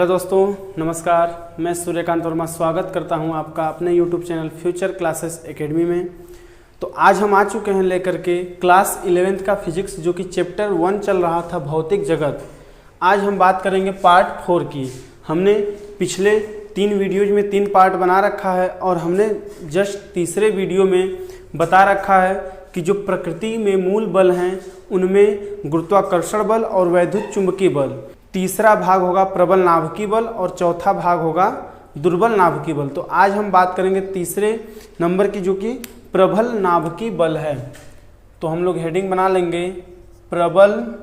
Hello दोस्तों, नमस्कार। मैं सूर्यकांत वर्मा स्वागत करता हूं आपका अपने YouTube channel future classes academy में। तो आज हम आ चुके हैं लेकर के क्लास 11th का फिजिक्स, जो कि चैप्टर 1 चल रहा था भौतिक जगत। आज हम बात करेंगे पार्ट 4 की। हमने पिछले 3 वीडियोज में 3 पार्ट बना रखा है और हमने जस्ट तीसरे वीडियो में बता रखा है कि जो प्रकृति में मूल बल हैं उनमें गुरुत्वाकर्षण बल और वैद्युत चुंबकीय बल, तीसरा भाग होगा प्रबल नाभिकीय बल और चौथा भाग होगा दुर्बल नाभिकीय बल। तो आज हम बात करेंगे तीसरे नंबर की, जो कि प्रबल नाभिकीय बल है। तो हम लोग हेडिंग बना लेंगे प्रबल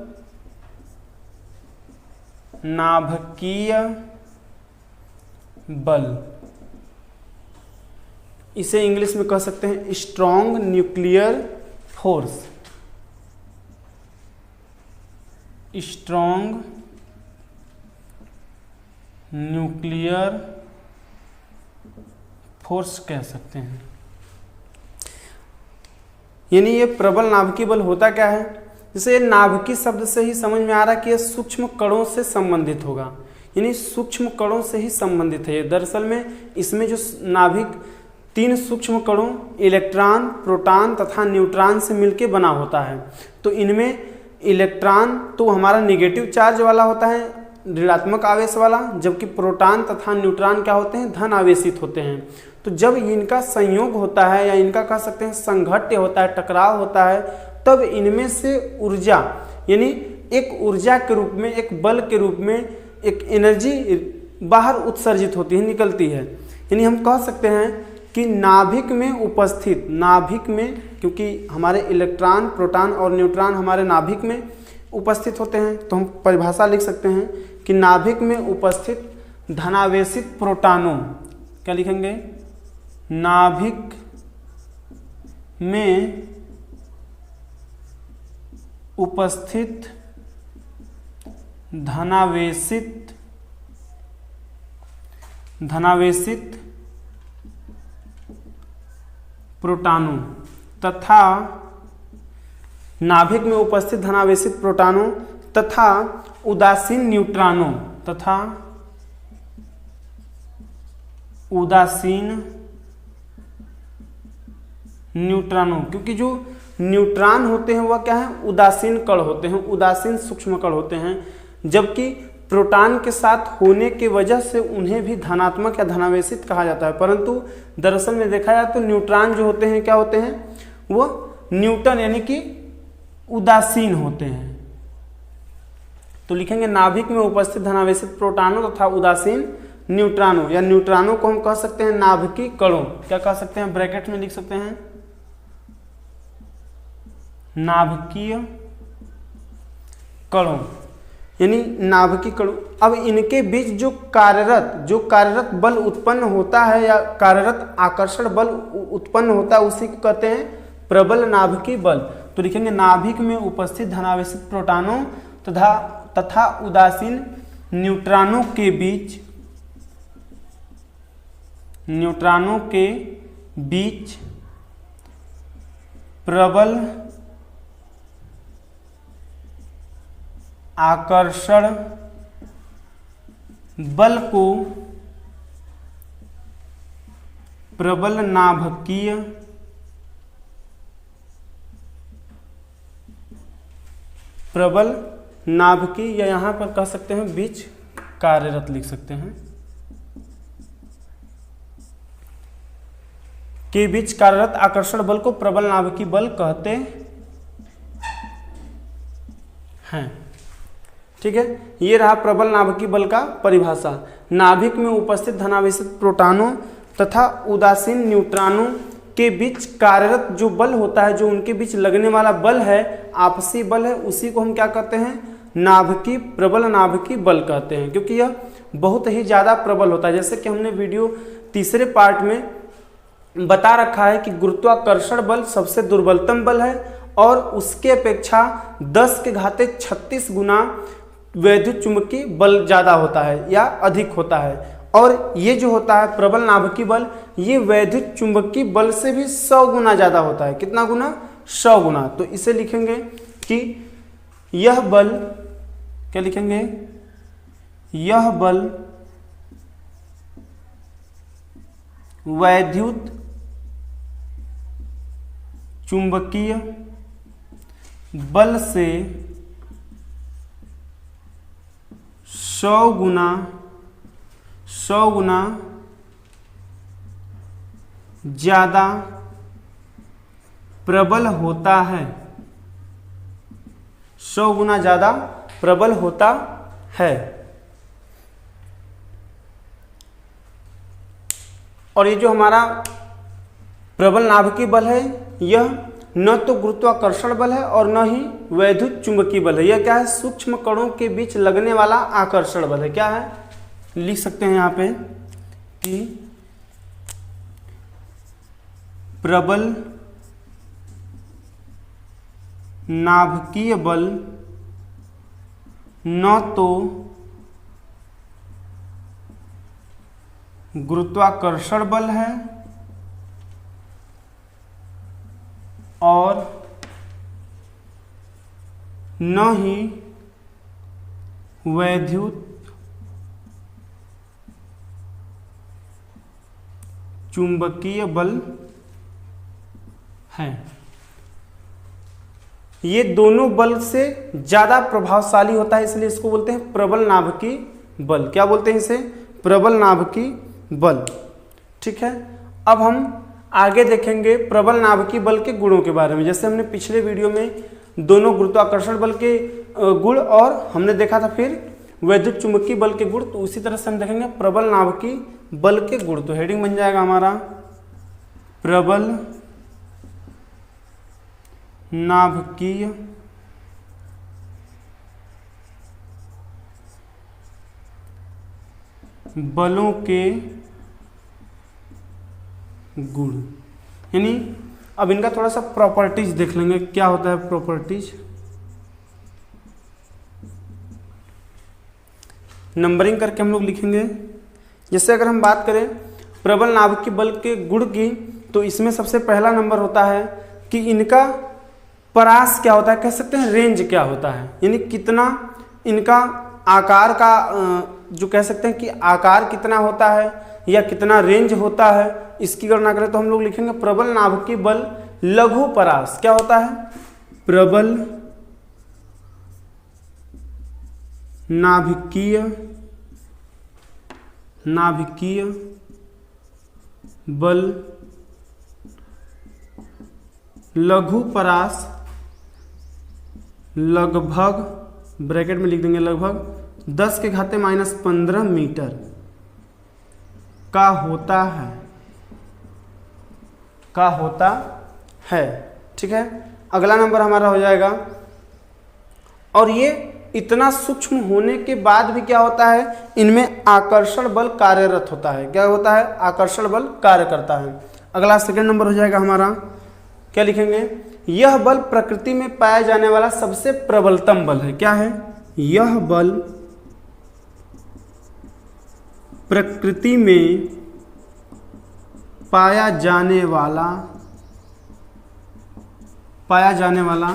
नाभिकीय बल। इसे इंग्लिश में कह सकते हैं strong nuclear force. Strong nuclear force कह सकते हैं। यानी ये प्रबल नाभिकीय बल होता क्या है? जैसे ये नाभिकीय शब्द से ही समझ में आ रहा है कि ये सूक्ष्म कणों से संबंधित होगा, यानी सूक्ष्म कणों से ही संबंधित है ये। दरअसल में इसमें जो नाभिक 3 सूक्ष्म कणों इलेक्ट्रॉन, प्रोटॉन तथा न्यूट्रॉन से मिलकर बना होता है। तो इनमें इलेक्ट्रॉन तो हमारा निगेटिव चार्ज वाला होता है, ऋणात्मक आवेश वाला, जबकि प्रोटॉन तथा न्यूट्रॉन क्या होते हैं? धन आवेशित होते हैं। तो जब इनका संयोग होता है या इनका कह सकते हैं संघट्य होता है, टकराव होता है, तब इनमें से ऊर्जा, यानी एक ऊर्जा के रूप में, एक बल के रूप में एक एनर्जी बाहर उत्सर्जित होती है, निकलती है। यानी हम कह सकते हैं कि नाभिक में उपस्थित, नाभिक में, क्योंकि हमारे इलेक्ट्रॉन, प्रोटॉन और न्यूट्रॉन हमारे नाभिक में उपस्थित होते हैं, तो हम परिभाषा लिख सकते हैं कि नाभिक में उपस्थित धनावेशित प्रोटॉनों, क्या लिखेंगे? नाभिक में उपस्थित धनावेशित प्रोटॉनों तथा नाभिक में उपस्थित धनावेशित प्रोटॉनों तथा उदासीन न्यूट्रॉनों तथा उदासीन न्यूट्रॉनों, क्योंकि जो न्यूट्रॉन होते हैं वह क्या है? उदासीन कण होते हैं, उदासीन सूक्ष्म कण होते हैं, जबकि प्रोटॉन के साथ होने की वजह से उन्हें भी धनात्मक या धनावेशित कहा जाता है। परंतु दरअसल में देखा जाए तो न्यूट्रॉन जो होते हैं क्या होते हैं? वो न्यूटन यानी कि उदासीन होते हैं। तो लिखेंगे नाभिक में उपस्थित धनावेशित प्रोटॉनों तथा उदासीन न्यूट्रॉनों, या न्यूट्रॉनों को हम कह सकते हैं नाभिकीय कणों। क्या कह सकते हैं? ब्रैकेट में लिख सकते हैं नाभिकीय कणों, यानी नाभिकीय कणों। अब इनके बीच जो कार्यरत बल उत्पन्न होता है या कार्यरत आकर्षण बल उत्पन्न होता है, उसी को कहते हैं प्रबल नाभिकीय बल। तो लिखेंगे नाभिक में उपस्थित धनावेशित प्रोटॉनों तथा उदासीन न्यूट्रॉनों के बीच प्रबल आकर्षण बल को प्रबल नाभिकीय या यहाँ पर कह सकते हैं बीच कार्यरत लिख सकते हैं, के बीच कार्यरत आकर्षण बल को प्रबल नाभिकीय बल कहते हैं। ठीक है, ये रहा प्रबल नाभिकीय बल का परिभाषा। नाभिक में उपस्थित धनावेशित प्रोटॉनों तथा उदासीन न्यूट्रॉनों के बीच कार्यरत जो बल होता है, जो उनके बीच लगने वाला बल है, आपसी बल है, उसी को हम क्या कहते हैं? प्रबल नाभिकीय बल कहते हैं, क्योंकि यह बहुत ही ज्यादा प्रबल होता है। जैसे कि हमने वीडियो तीसरे पार्ट में बता रखा है कि गुरुत्वाकर्षण बल सबसे दुर्बलतम बल है और उसके अपेक्षा 10⁻36 गुना वैद्युत चुंबकीय बल ज्यादा होता है या अधिक होता है। और ये जो होता है प्रबल नाभिकीय बल, ये वैद्युत चुंबकीय बल से भी 100 गुना ज्यादा होता है। कितना गुना? 100 गुना। तो इसे लिखेंगे कि यह बल, क्या लिखेंगे? यह बल वैद्युत चुंबकीय बल से 100 गुना ज्यादा प्रबल होता है, 100 गुना ज्यादा प्रबल होता है। और ये जो हमारा प्रबल नाभिकीय बल है, यह न तो गुरुत्वाकर्षण बल है और न ही वैद्युत चुंबकीय बल है। यह क्या है? सूक्ष्म कणों के बीच लगने वाला आकर्षण बल है। क्या है? लिख सकते हैं यहाँ पे कि प्रबल नाभिकीय बल न तो गुरुत्वाकर्षण बल है और न ही वैद्युत चुंबकीय बल है। ये दोनों बल से ज्यादा प्रभावशाली होता है, इसलिए इसको बोलते हैं प्रबल नाभिकीय बल। क्या बोलते हैं इसे? प्रबल नाभिकीय बल। ठीक है, अब हम आगे देखेंगे प्रबल नाभिकीय बल के गुणों के बारे में। जैसे हमने पिछले वीडियो में दोनों गुरुत्वाकर्षण बल के गुण और हमने देखा था फिर वैद्युत चुंबकीय बल के गुण, तो उसी तरह से हम देखेंगे प्रबल नाभिकीय बल के गुण। तो हेडिंग बन जाएगा हमारा प्रबल नाभिकीय बलों के गुण। यानी अब इनका थोड़ा सा प्रॉपर्टीज देख लेंगे, क्या होता है प्रॉपर्टीज। नंबरिंग करके हम लोग लिखेंगे। जैसे अगर हम बात करें प्रबल नाभिकीय बल के गुण की, तो इसमें सबसे पहला नंबर होता है कि इनका परास क्या होता है, कह सकते हैं रेंज क्या होता है, यानी कितना इनका आकार का जो कह सकते हैं कि आकार कितना होता है या कितना रेंज होता है, इसकी गणना करें तो हम लोग लिखेंगे प्रबल नाभिकीय बल लघु परास। क्या होता है? प्रबल नाभिकीय बल लघु परास लगभग, ब्रैकेट में लिख देंगे लगभग 10 के घाते -15 मीटर का होता है। ठीक है, अगला नंबर हमारा हो जाएगा। और ये इतना सूक्ष्म होने के बाद भी क्या होता है, इनमें आकर्षण बल कार्यरत होता है। क्या होता है? आकर्षण बल कार्य करता है। अगला सेकंड नंबर हो जाएगा हमारा, क्या लिखेंगे? यह बल प्रकृति में पाया जाने वाला सबसे प्रबलतम बल है। क्या है? यह बल प्रकृति में पाया जाने वाला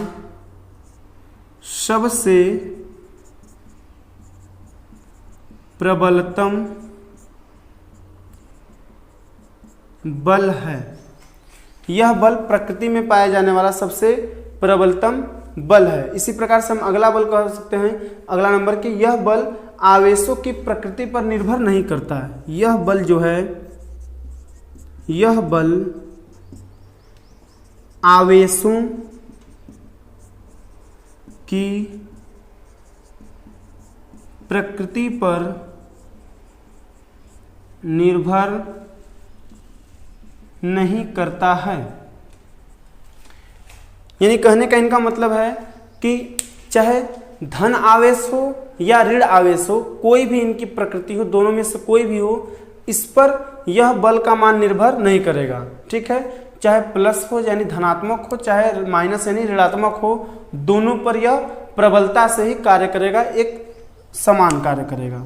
सबसे प्रबलतम बल है। यह बल प्रकृति में पाया जाने वाला सबसे प्रबलतम बल है। इसी प्रकार से हम अगला बल कह सकते हैं, अगला नंबर कि यह बल आवेशों की प्रकृति पर निर्भर नहीं करता है। यह बल जो है, यह बल आवेशों की प्रकृति पर निर्भर नहीं करता है। यानी कहने का इनका मतलब है कि चाहे धन आवेश हो या ऋण आवेश हो, कोई भी इनकी प्रकृति हो, दोनों में से कोई भी हो, इस पर यह बल का मान निर्भर नहीं करेगा। ठीक है, चाहे प्लस हो यानी धनात्मक हो, चाहे माइनस यानी ऋणात्मक हो, दोनों पर यह प्रबलता से ही कार्य करेगा, एक समान कार्य करेगा।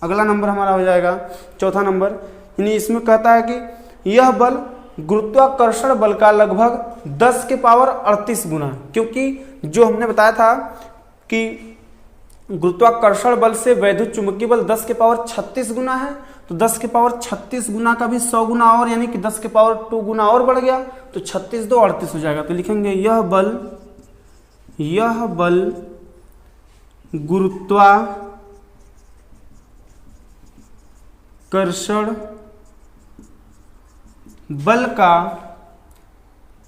अगला नंबर हमारा हो जाएगा चौथा नंबर, यानी इसमें कहता है कि यह बल गुरुत्वाकर्षण बल का लगभग 10 के पावर 38 गुना, क्योंकि जो हमने बताया था कि गुरुत्वाकर्षण बल से वैद्युत चुंबकीय बल 10 के पावर 36 गुना है, तो 10 के पावर 36 गुना का भी 100 गुना और, यानी कि 10 के पावर 2 गुना और बढ़ गया, तो 36 2 38 हो जाएगा। तो लिखेंगे यह बल गुरुत्वाकर्षण बल का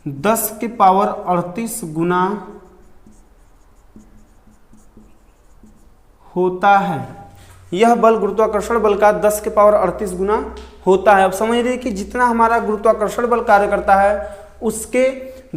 10 के पावर 38 गुना होता है। यह बल गुरुत्वाकर्षण बल का 10 के पावर 38 गुना होता है। अब समझ रही कि जितना हमारा गुरुत्वाकर्षण बल कार्य करता है उसके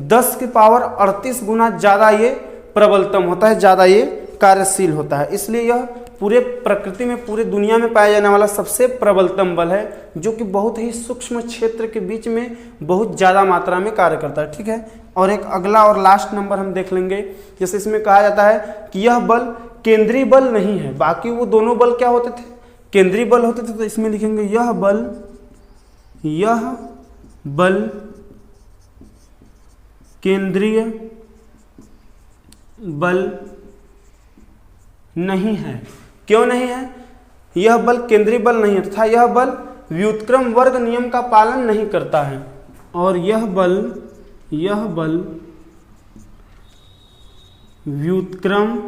10 के पावर 38 गुना ज़्यादा ये प्रबलतम होता है, ज़्यादा ये कार्यशील होता है। इसलिए यह पूरे प्रकृति में, पूरे दुनिया में पाया जाने वाला सबसे प्रबलतम बल है, जो कि बहुत ही सूक्ष्म क्षेत्र के बीच में बहुत ज़्यादा मात्रा में कार्य करता है। ठीक है, और एक अगला और लास्ट नंबर हम देख लेंगे। जैसे इसमें कहा जाता है कि यह बल केंद्रीय बल नहीं है, बाकी वो दोनों बल क्या होते थे, केंद्रीय बल होते थे। तो इसमें लिखेंगे यह बल केंद्रीय बल नहीं है। क्यों नहीं है? यह बल केंद्रीय बल नहीं है तथा यह बल व्युत्क्रम वर्ग नियम का पालन नहीं करता है। और यह बल व्युत्क्रम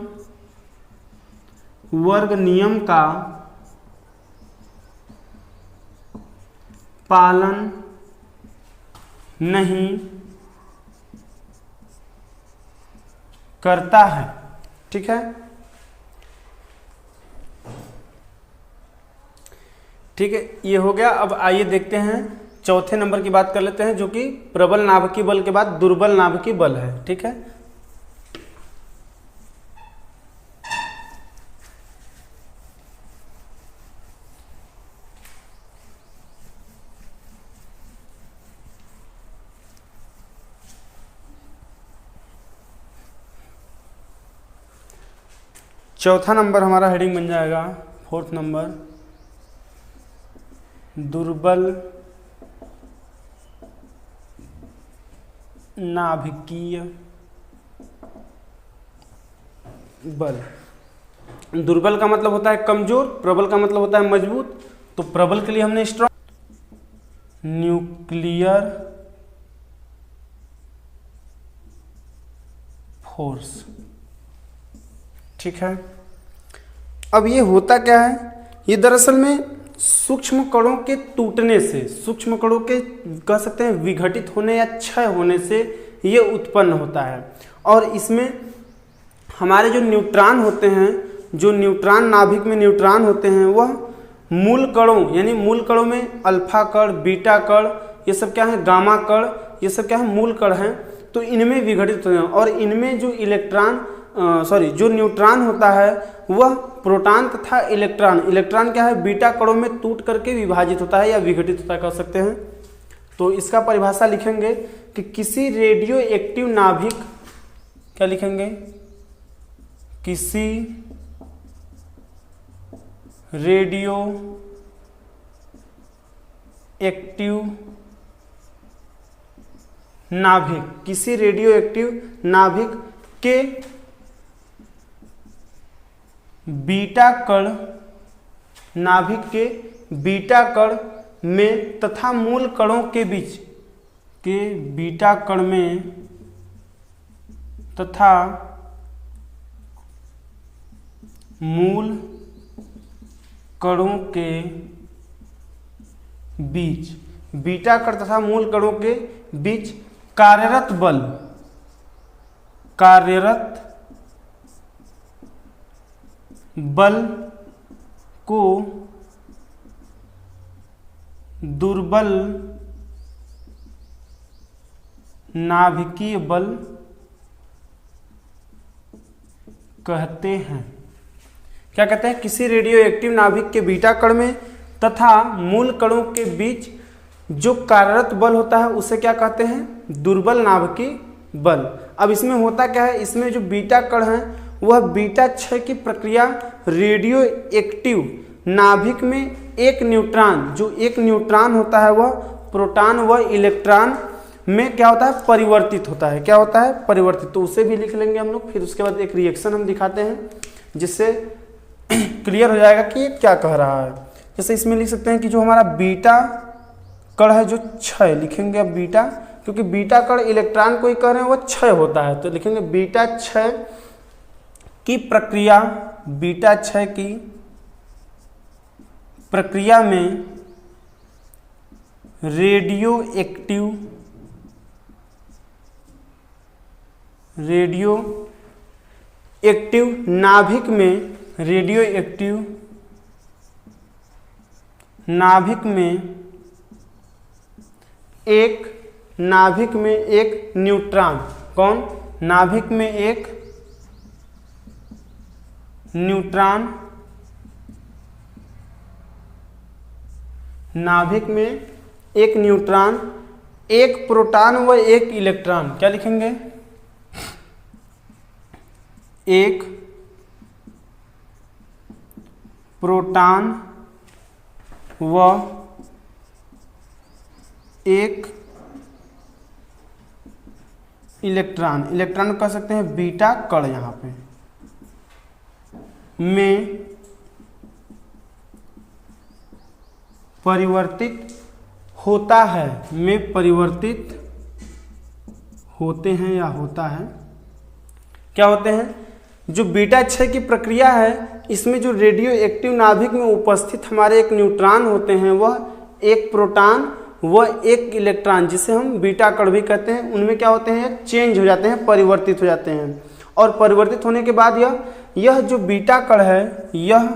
वर्ग नियम का पालन नहीं करता है। ठीक है, ठीक है, ये हो गया। अब आइए देखते हैं चौथे नंबर की बात कर लेते हैं, जो कि प्रबल नाभिकीय बल के बाद दुर्बल नाभिकीय बल है। ठीक है, चौथा नंबर हमारा हेडिंग बन जाएगा, फोर्थ नंबर, दुर्बल नाभिकीय बल। दुर्बल का मतलब होता है कमजोर, प्रबल का मतलब होता है मजबूत। तो प्रबल के लिए हमने स्ट्रॉन्ग, न्यूक्लियर फोर्स। ठीक है, अब ये होता क्या है, ये दरअसल में सूक्ष्म कणों के टूटने से, सूक्ष्म कणों के कह सकते हैं विघटित होने या क्षय होने से ये उत्पन्न होता है। और इसमें हमारे जो न्यूट्रॉन होते हैं, जो न्यूट्रॉन नाभिक में न्यूट्रॉन होते हैं, वह मूल कणों, यानी मूल कणों में अल्फा कण, बीटा कण, ये सब क्या है, गामा कण, ये सब क्या है, मूल कण हैं। तो इनमें विघटित होते हैं। और इनमें जो जो न्यूट्रॉन होता है वह प्रोटॉन तथा इलेक्ट्रॉन, इलेक्ट्रॉन क्या है, बीटा कणों में टूट करके विभाजित होता है या विघटित होता है कह सकते हैं। तो इसका परिभाषा लिखेंगे कि किसी रेडियो एक्टिव नाभिक, क्या लिखेंगे, किसी रेडियो एक्टिव नाभिक, किसी रेडियो एक्टिव नाभिक के बीटा कण, नाभिक के बीटा कण में तथा मूल कणों के बीच के बीटा कण में तथा मूल कणों के बीच, बीटा कण तथा मूल कणों के बीच कार्यरत बल को दुर्बल नाभिकीय बल कहते हैं। क्या कहते हैं, किसी रेडियो एक्टिव नाभिक के बीटा कण में तथा मूल कणों के बीच जो कार्यरत बल होता है उसे क्या कहते हैं, दुर्बल नाभिकीय बल। अब इसमें होता क्या है, इसमें जो बीटा कण है वह बीटा क्षय की प्रक्रिया रेडियो एक्टिव नाभिक में एक न्यूट्रॉन, जो एक न्यूट्रॉन होता है वह प्रोटॉन व इलेक्ट्रॉन में क्या होता है, परिवर्तित होता है। क्या होता है, परिवर्तित। तो उसे भी लिख लेंगे हम लोग। फिर उसके बाद एक रिएक्शन हम दिखाते हैं जिससे क्लियर हो जाएगा कि ये क्या कह रहा है। जैसे इसमें लिख सकते हैं कि जो हमारा बीटा कण है जो क्षय, लिखेंगे अब बीटा, क्योंकि बीटा कण इलेक्ट्रॉन को ही कह रहे हैं वो क्षय होता है, तो लिखेंगे बीटा क्षय की प्रक्रिया, बीटा क्षय की प्रक्रिया में रेडियो एक्टिव नाभिक में, रेडियो एक्टिव नाभिक में एक न्यूट्रॉन, कौन, नाभिक में एक न्यूट्रॉन, नाभिक में एक न्यूट्रॉन, एक प्रोटॉन व एक इलेक्ट्रॉन, क्या लिखेंगे, एक प्रोटॉन व एक इलेक्ट्रॉन, इलेक्ट्रॉन कह सकते हैं बीटा कण, यहाँ पे में परिवर्तित होता है, में परिवर्तित होते हैं या होता है, क्या होते हैं, जो बीटा क्षय की प्रक्रिया है इसमें जो रेडियो एक्टिव नाभिक में उपस्थित हमारे एक न्यूट्रॉन होते हैं, वह एक प्रोटॉन व एक इलेक्ट्रॉन, जिसे हम बीटा कण भी कहते हैं, उनमें क्या होते हैं, चेंज हो जाते हैं, परिवर्तित हो जाते हैं। और परिवर्तित होने के बाद यह जो बीटा कण है, यह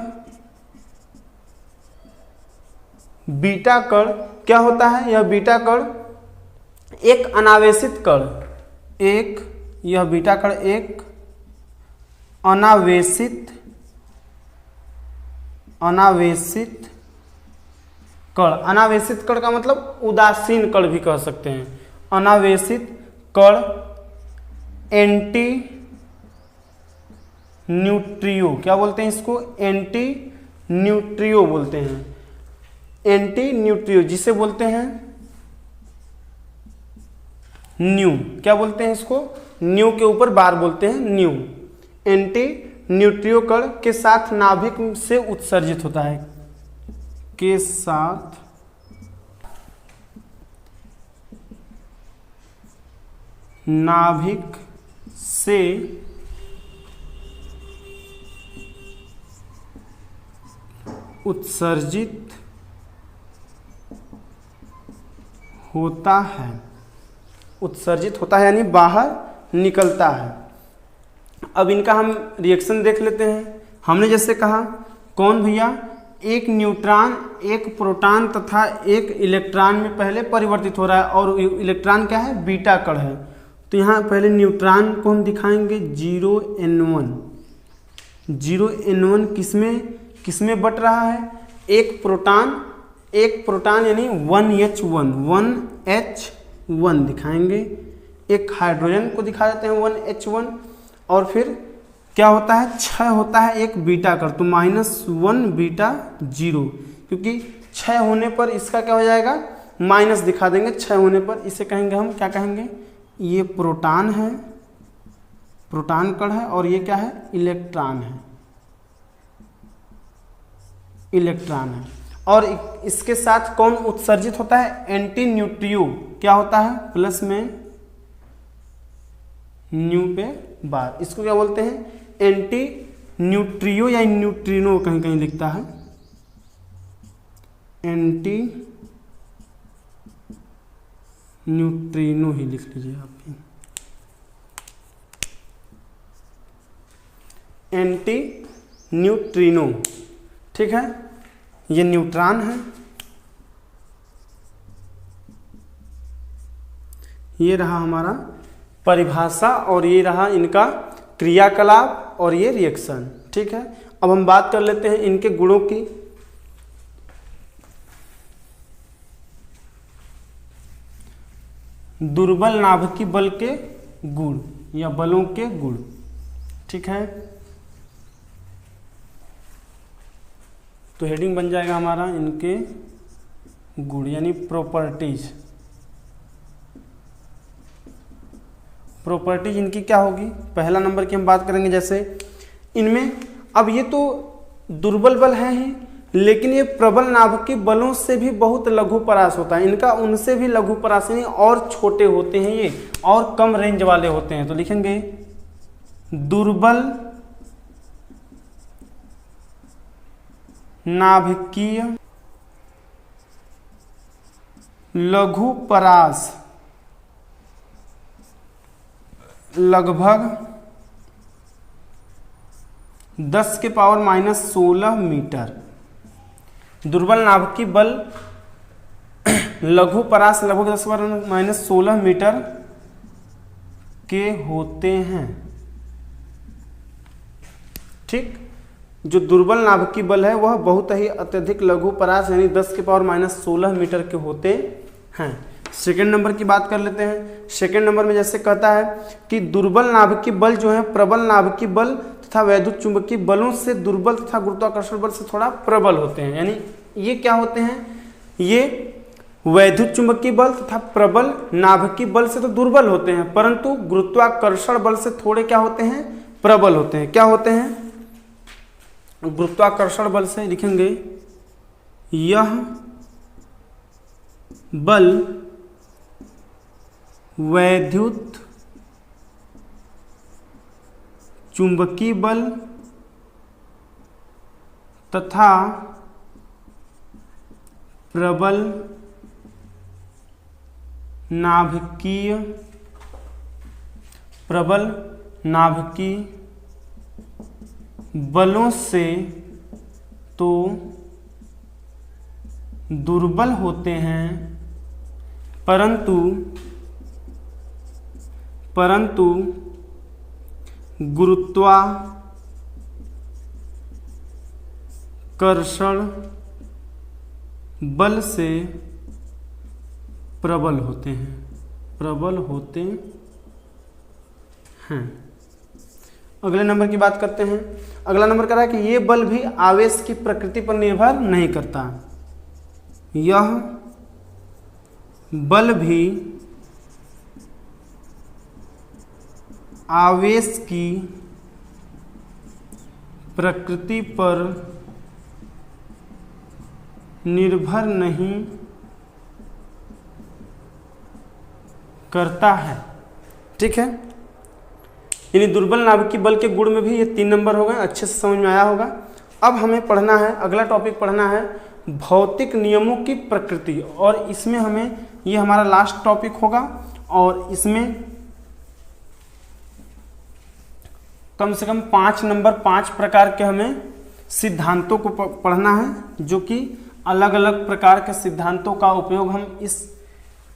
बीटा कण क्या होता है, यह बीटा कण एक अनावेशित कण, यह बीटा कण एक अनावेशित कण, अनावेशित कण का मतलब उदासीन कण भी कह सकते हैं, अनावेशित कण, एंटी न्यूट्रियो, क्या बोलते हैं इसको, एंटी न्यूट्रियो बोलते हैं, एंटी न्यूट्रियो, जिसे बोलते हैं न्यू, क्या बोलते हैं इसको, न्यू के ऊपर बार बोलते हैं न्यू, एंटी न्यूट्रियो कण के साथ नाभिक से उत्सर्जित होता है, के साथ नाभिक से उत्सर्जित होता है, उत्सर्जित होता है यानी बाहर निकलता है। अब इनका हम रिएक्शन देख लेते हैं। हमने जैसे कहा, कौन भैया, एक न्यूट्रॉन, एक प्रोटॉन तथा एक इलेक्ट्रॉन में पहले परिवर्तित हो रहा है, और इलेक्ट्रॉन क्या है, बीटा कण है। तो यहाँ पहले न्यूट्रॉन को हम दिखाएंगे 0n1, 0n1 किसमें बट रहा है, एक प्रोटॉन यानी 1H1 दिखाएंगे, एक हाइड्रोजन को दिखा देते हैं 1H1, और फिर क्या होता है, क्षय होता है एक बीटा कण, तो -1 बीटा 0, क्योंकि क्षय होने पर इसका क्या हो जाएगा, माइनस दिखा देंगे, क्षय होने पर इसे कहेंगे हम, क्या कहेंगे, ये प्रोटॉन है, प्रोटॉन कण है, और ये क्या है, इलेक्ट्रॉन है, इलेक्ट्रॉन है। और इसके साथ कौन उत्सर्जित होता है, एंटी न्यूट्रियो, क्या होता है, प्लस में न्यू पे बार, इसको क्या बोलते हैं, एंटी न्यूट्रियो या न्यूट्रिनो कहीं कहीं लिखता है, एंटी न्यूट्रिनो ही लिख लीजिए आप भी, एंटी न्यूट्रिनो, ठीक है। ये न्यूट्रॉन है, ये रहा हमारा परिभाषा, और ये रहा इनका क्रियाकलाप, और ये रिएक्शन, ठीक है। अब हम बात कर लेते हैं इनके गुणों की। दुर्बल नाभिकीय बल के गुण या बलों के गुण, ठीक है। तो हेडिंग बन जाएगा हमारा इनके गुण यानी प्रॉपर्टीज। प्रॉपर्टीज इनकी क्या होगी, पहला नंबर की हम बात करेंगे, जैसे इनमें, अब ये तो दुर्बल बल है ही, लेकिन ये प्रबल नाभिकीय बलों से भी बहुत लघु परास होता है, इनका उनसे भी लघु परास नहीं और छोटे होते हैं, ये और कम रेंज वाले होते हैं। तो लिखेंगे दुर्बल नाभिकीय लघु परास लगभग 10⁻⁻16 मीटर। दुर्बल नाभिकीय बल लघु परास लगभग 10⁻⁻16 मीटर के होते हैं। ठीक, जो दुर्बल नाभिकीय बल है वह बहुत ही अत्यधिक लघु परास यानी 10⁻⁻16 मीटर के होते हैं। सेकेंड नंबर की बात कर लेते हैं। सेकेंड नंबर में जैसे कहता है कि दुर्बल नाभिकीय बल जो है प्रबल नाभिकीय बल तथा वैद्युत चुंबकीय बलों से दुर्बल तथा गुरुत्वाकर्षण बल से थोड़ा प्रबल होते हैं। यानी ये क्या होते हैं, ये वैद्युत चुंबकीय बल तथा प्रबल नाभिकीय बल से तो दुर्बल होते हैं, परंतु गुरुत्वाकर्षण बल से थोड़े क्या होते हैं, प्रबल होते हैं। क्या होते हैं, गुरुत्वाकर्षण बल से लिखेंगे यह बल वैद्युत चुंबकीय बल तथा प्रबल नाभिकीय बलों से तो दुर्बल होते हैं, परंतु गुरुत्वाकर्षण बल से प्रबल होते हैं। अगले नंबर की बात करते हैं। अगला नंबर कह रहा है कि ये बल भी आवेश की प्रकृति पर निर्भर नहीं करता। यह बल भी आवेश की प्रकृति पर निर्भर नहीं करता है। ठीक है, यानी दुर्बल नाभिकीय बल के गुण में भी ये 3 नंबर हो गए। अच्छे से समझ में आया होगा। अब हमें पढ़ना है, अगला टॉपिक पढ़ना है भौतिक नियमों की प्रकृति, और इसमें हमें, ये हमारा लास्ट टॉपिक होगा, और इसमें कम से कम 5 नंबर 5 प्रकार के हमें सिद्धांतों को पढ़ना है, जो कि अलग अलग प्रकार के सिद्धांतों का उपयोग हम इस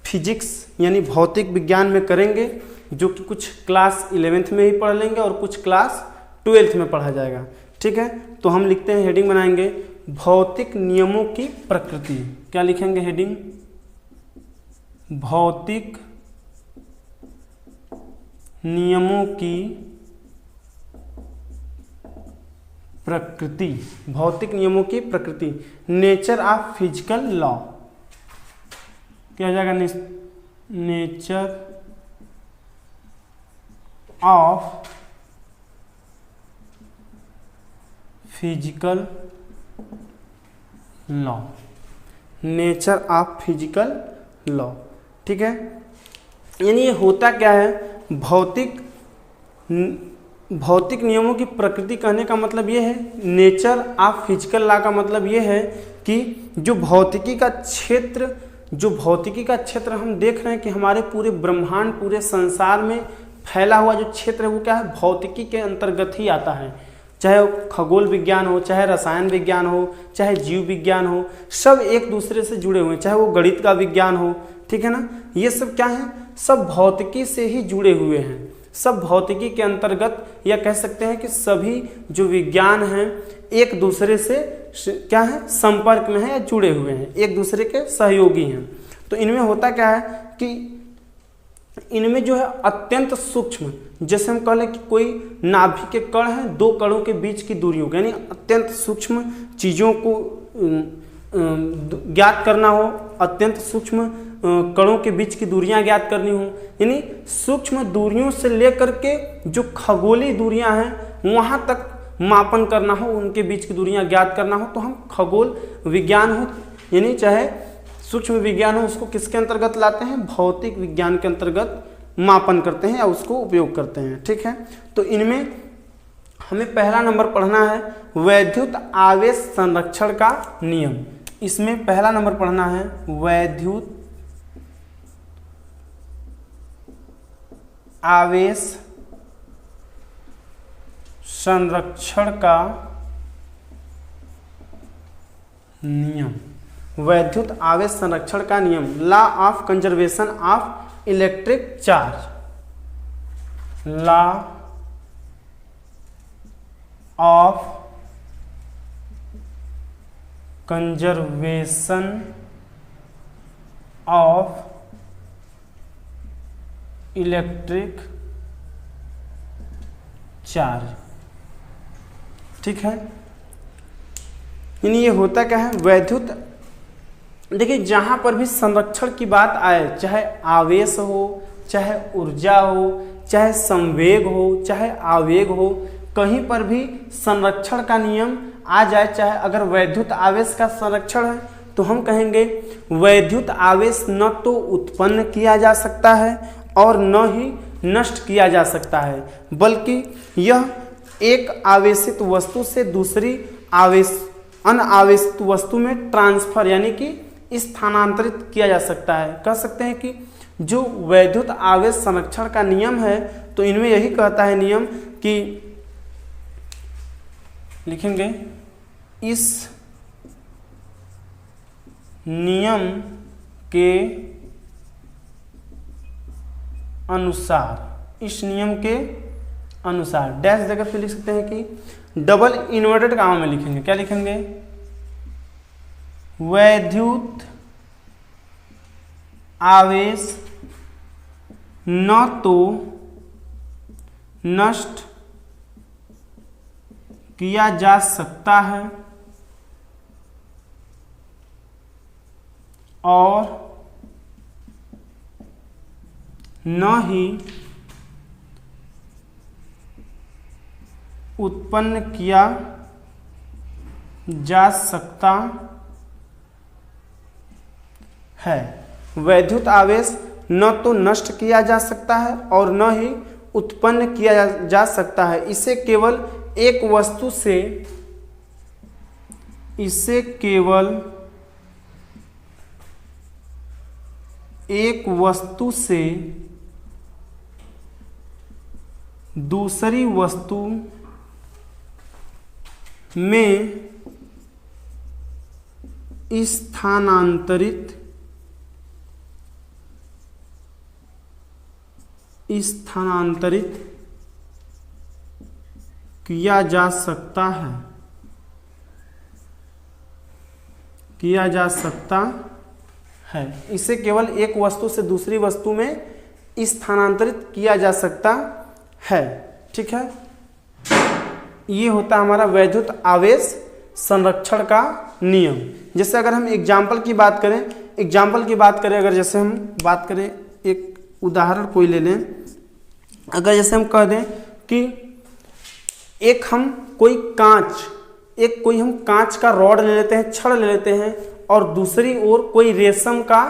फिजिक्स यानी भौतिक विज्ञान में करेंगे, जो कि कुछ क्लास 11th में ही पढ़ लेंगे और कुछ क्लास 12th में पढ़ा जाएगा। ठीक है, तो हम लिखते हैं, हेडिंग बनाएंगे भौतिक नियमों की प्रकृति। क्या लिखेंगे हेडिंग, भौतिक नियमों की प्रकृति। भौतिक नियमों की प्रकृति, नेचर ऑफ फिजिकल लॉ। क्या हो जाएगा, nature of physical law, nature of physical law. ठीक है, यानी ये होता क्या है, भौतिक नियमों की प्रकृति कहने का मतलब ये है, नेचर ऑफ फिजिकल लॉ का मतलब ये है कि जो भौतिकी का क्षेत्र हम देख रहे हैं कि हमारे पूरे ब्रह्मांड, पूरे संसार में फैला हुआ जो क्षेत्र है वो क्या है, भौतिकी के अंतर्गत ही आता है। चाहे खगोल विज्ञान हो, चाहे रसायन विज्ञान हो, चाहे जीव विज्ञान हो, सब एक दूसरे से जुड़े हुए हैं। चाहे वो गणित का विज्ञान हो, ठीक है ना, ये सब क्या है, सब भौतिकी से ही जुड़े हुए हैं, सब भौतिकी के अंतर्गत, या कह सकते हैं कि सभी जो विज्ञान हैं एक दूसरे से क्या है, संपर्क में है या जुड़े हुए हैं, एक दूसरे के सहयोगी हैं। तो इनमें होता क्या है कि इनमें जो है अत्यंत सूक्ष्म, जैसे हम कह लें कि कोई नाभि के कण हैं, 2 कणों के बीच की दूरी हो, यानी अत्यंत सूक्ष्म चीज़ों को ज्ञात करना हो, अत्यंत सूक्ष्म कणों के बीच की दूरियां ज्ञात करनी हो, यानी सूक्ष्म दूरियों से लेकर के जो खगोलीय दूरियां हैं वहां तक मापन करना हो, उनके बीच की दूरियां ज्ञात करना हो, तो हम खगोल विज्ञान हो यानी चाहे सूक्ष्म विज्ञान हो, उसको किसके अंतर्गत लाते हैं, भौतिक विज्ञान के अंतर्गत मापन करते हैं या उसको उपयोग करते हैं। ठीक है, तो इनमें हमें पहला नंबर पढ़ना है वैद्युत आवेश संरक्षण का नियम। इसमें पहला नंबर पढ़ना है वैद्युत आवेश संरक्षण का नियम। वैद्युत आवेश संरक्षण का नियम, law of conservation of electric charge, law of conservation of electric charge. ठीक है, यानी ये होता क्या है, वैद्युत, देखिए जहां पर भी संरक्षण की बात आए, चाहे आवेश हो, चाहे ऊर्जा हो, चाहे संवेग हो, चाहे आवेग हो, कहीं पर भी संरक्षण का नियम आ जाए, चाहे अगर वैद्युत आवेश का संरक्षण है तो हम कहेंगे वैद्युत आवेश न तो उत्पन्न किया जा सकता है और न ही नष्ट किया जा सकता है, बल्कि यह एक आवेशित वस्तु से दूसरी अनावेशित वस्तु में ट्रांसफर यानी कि स्थानांतरित किया जा सकता है। कह सकते हैं कि जो वैद्युत आवेश संरक्षण का नियम है, तो इनमें यही कहता है नियम कि लिखेंगे इस नियम के अनुसार, इस नियम के अनुसार डैश देकर फिर लिख सकते हैं कि डबल इन्वर्टेड कॉमा में लिखेंगे, क्या लिखेंगे, वैद्युत आवेश न तो नष्ट किया जा सकता है और न ही उत्पन्न किया जा सकता है। वैद्युत आवेश न तो नष्ट किया जा सकता है और न ही उत्पन्न किया जा सकता है। इसे केवल एक वस्तु से, इसे केवल एक वस्तु से दूसरी वस्तु में स्थानांतरित किया जा सकता है, किया जा सकता है। इसे केवल एक वस्तु से दूसरी वस्तु में स्थानांतरित किया जा सकता है। ठीक है, ये होता है हमारा वैद्युत आवेश संरक्षण का नियम। जैसे अगर हम एग्जाम्पल की बात करें, अगर जैसे हम बात करें, एक उदाहरण कोई ले लें, अगर जैसे हम कह दें कि कोई हम कांच का रॉड ले लेते हैं, छड़ ले लेते हैं, और दूसरी ओर कोई रेशम का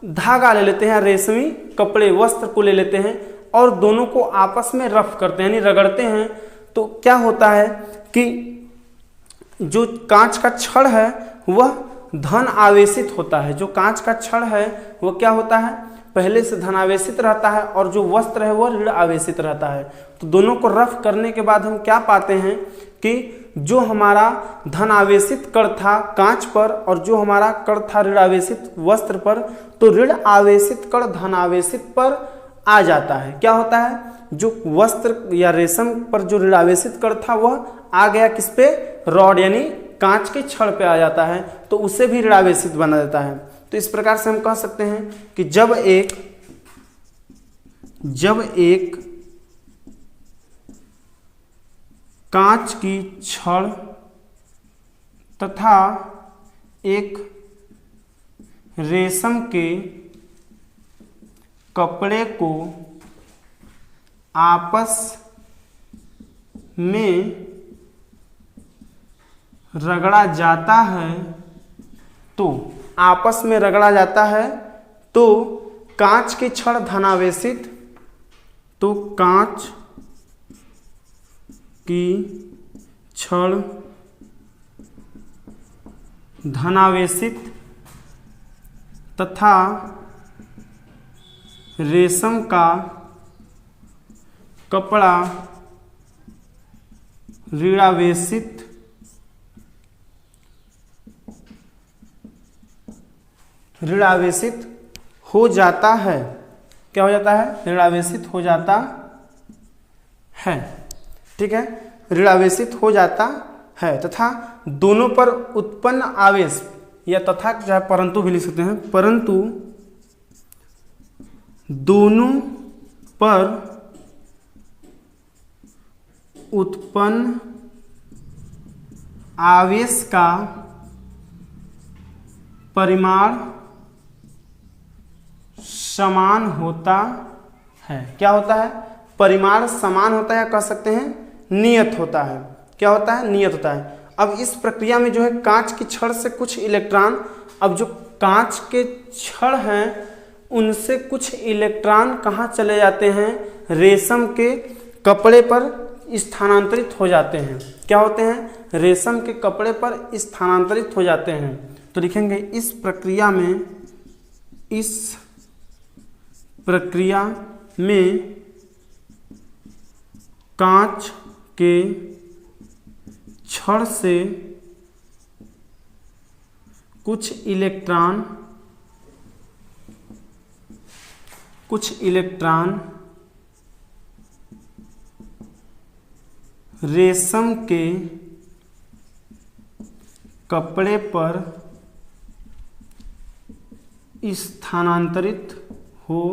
धागा ले लेते हैं, रेशमी कपड़े वस्त्र को ले लेते हैं और दोनों को आपस में रफ करते हैं यानी रगड़ते हैं, तो क्या होता है कि जो कांच का छड़ है वह धन आवेशित होता है। जो कांच का छड़ है वह क्या होता है, पहले से धन आवेशित रहता है, और जो वस्त्र है वह ऋण आवेशित रहता है। तो दोनों को रफ करने के बाद हम क्या पाते हैं कि जो हमारा धन आवेशित कण था कांच पर और जो हमारा कण था ऋण आवेशित वस्त्र पर, तो ऋण आवेशित कण धन आवेशित पर आ जाता है। क्या होता है, जो वस्त्र या रेशम पर जो ऋण आवेशित कण था वह आ गया किस पे, रॉड यानी कांच के छड़ पे आ जाता है, तो उसे भी ऋण आवेशित बना देता है। तो इस प्रकार से हम कह सकते हैं कि जब एक कांच की छड़ तथा एक रेशम के कपड़े को आपस में रगड़ा जाता है तो आपस में रगड़ा जाता है तो कांच के छड़ धनावेशित, तो कांच की छड़ धनावेशित तथा रेशम का कपड़ा ऋणावेशित हो जाता है। क्या हो जाता है? ऋणावेशित हो जाता है। ठीक है, ऋणावेशित हो जाता है तथा दोनों पर उत्पन्न आवेश, या तथा चाहे परंतु भी लिख सकते हैं, परंतु दोनों पर उत्पन्न आवेश का परिमाण समान होता है। क्या होता है? परिमाण समान होता है, कह सकते हैं नियत होता है। क्या होता है? नियत होता है। अब इस प्रक्रिया में जो है कांच की छड़ से कुछ इलेक्ट्रॉन, अब जो कांच के छड़ हैं उनसे कुछ इलेक्ट्रॉन कहाँ चले जाते हैं? रेशम के कपड़े पर स्थानांतरित हो जाते हैं। क्या होते हैं? रेशम के कपड़े पर स्थानांतरित हो जाते हैं। तो लिखेंगे इस प्रक्रिया में कांच के छड़ से कुछ इलेक्ट्रॉन रेशम के कपड़े पर स्थानांतरित हो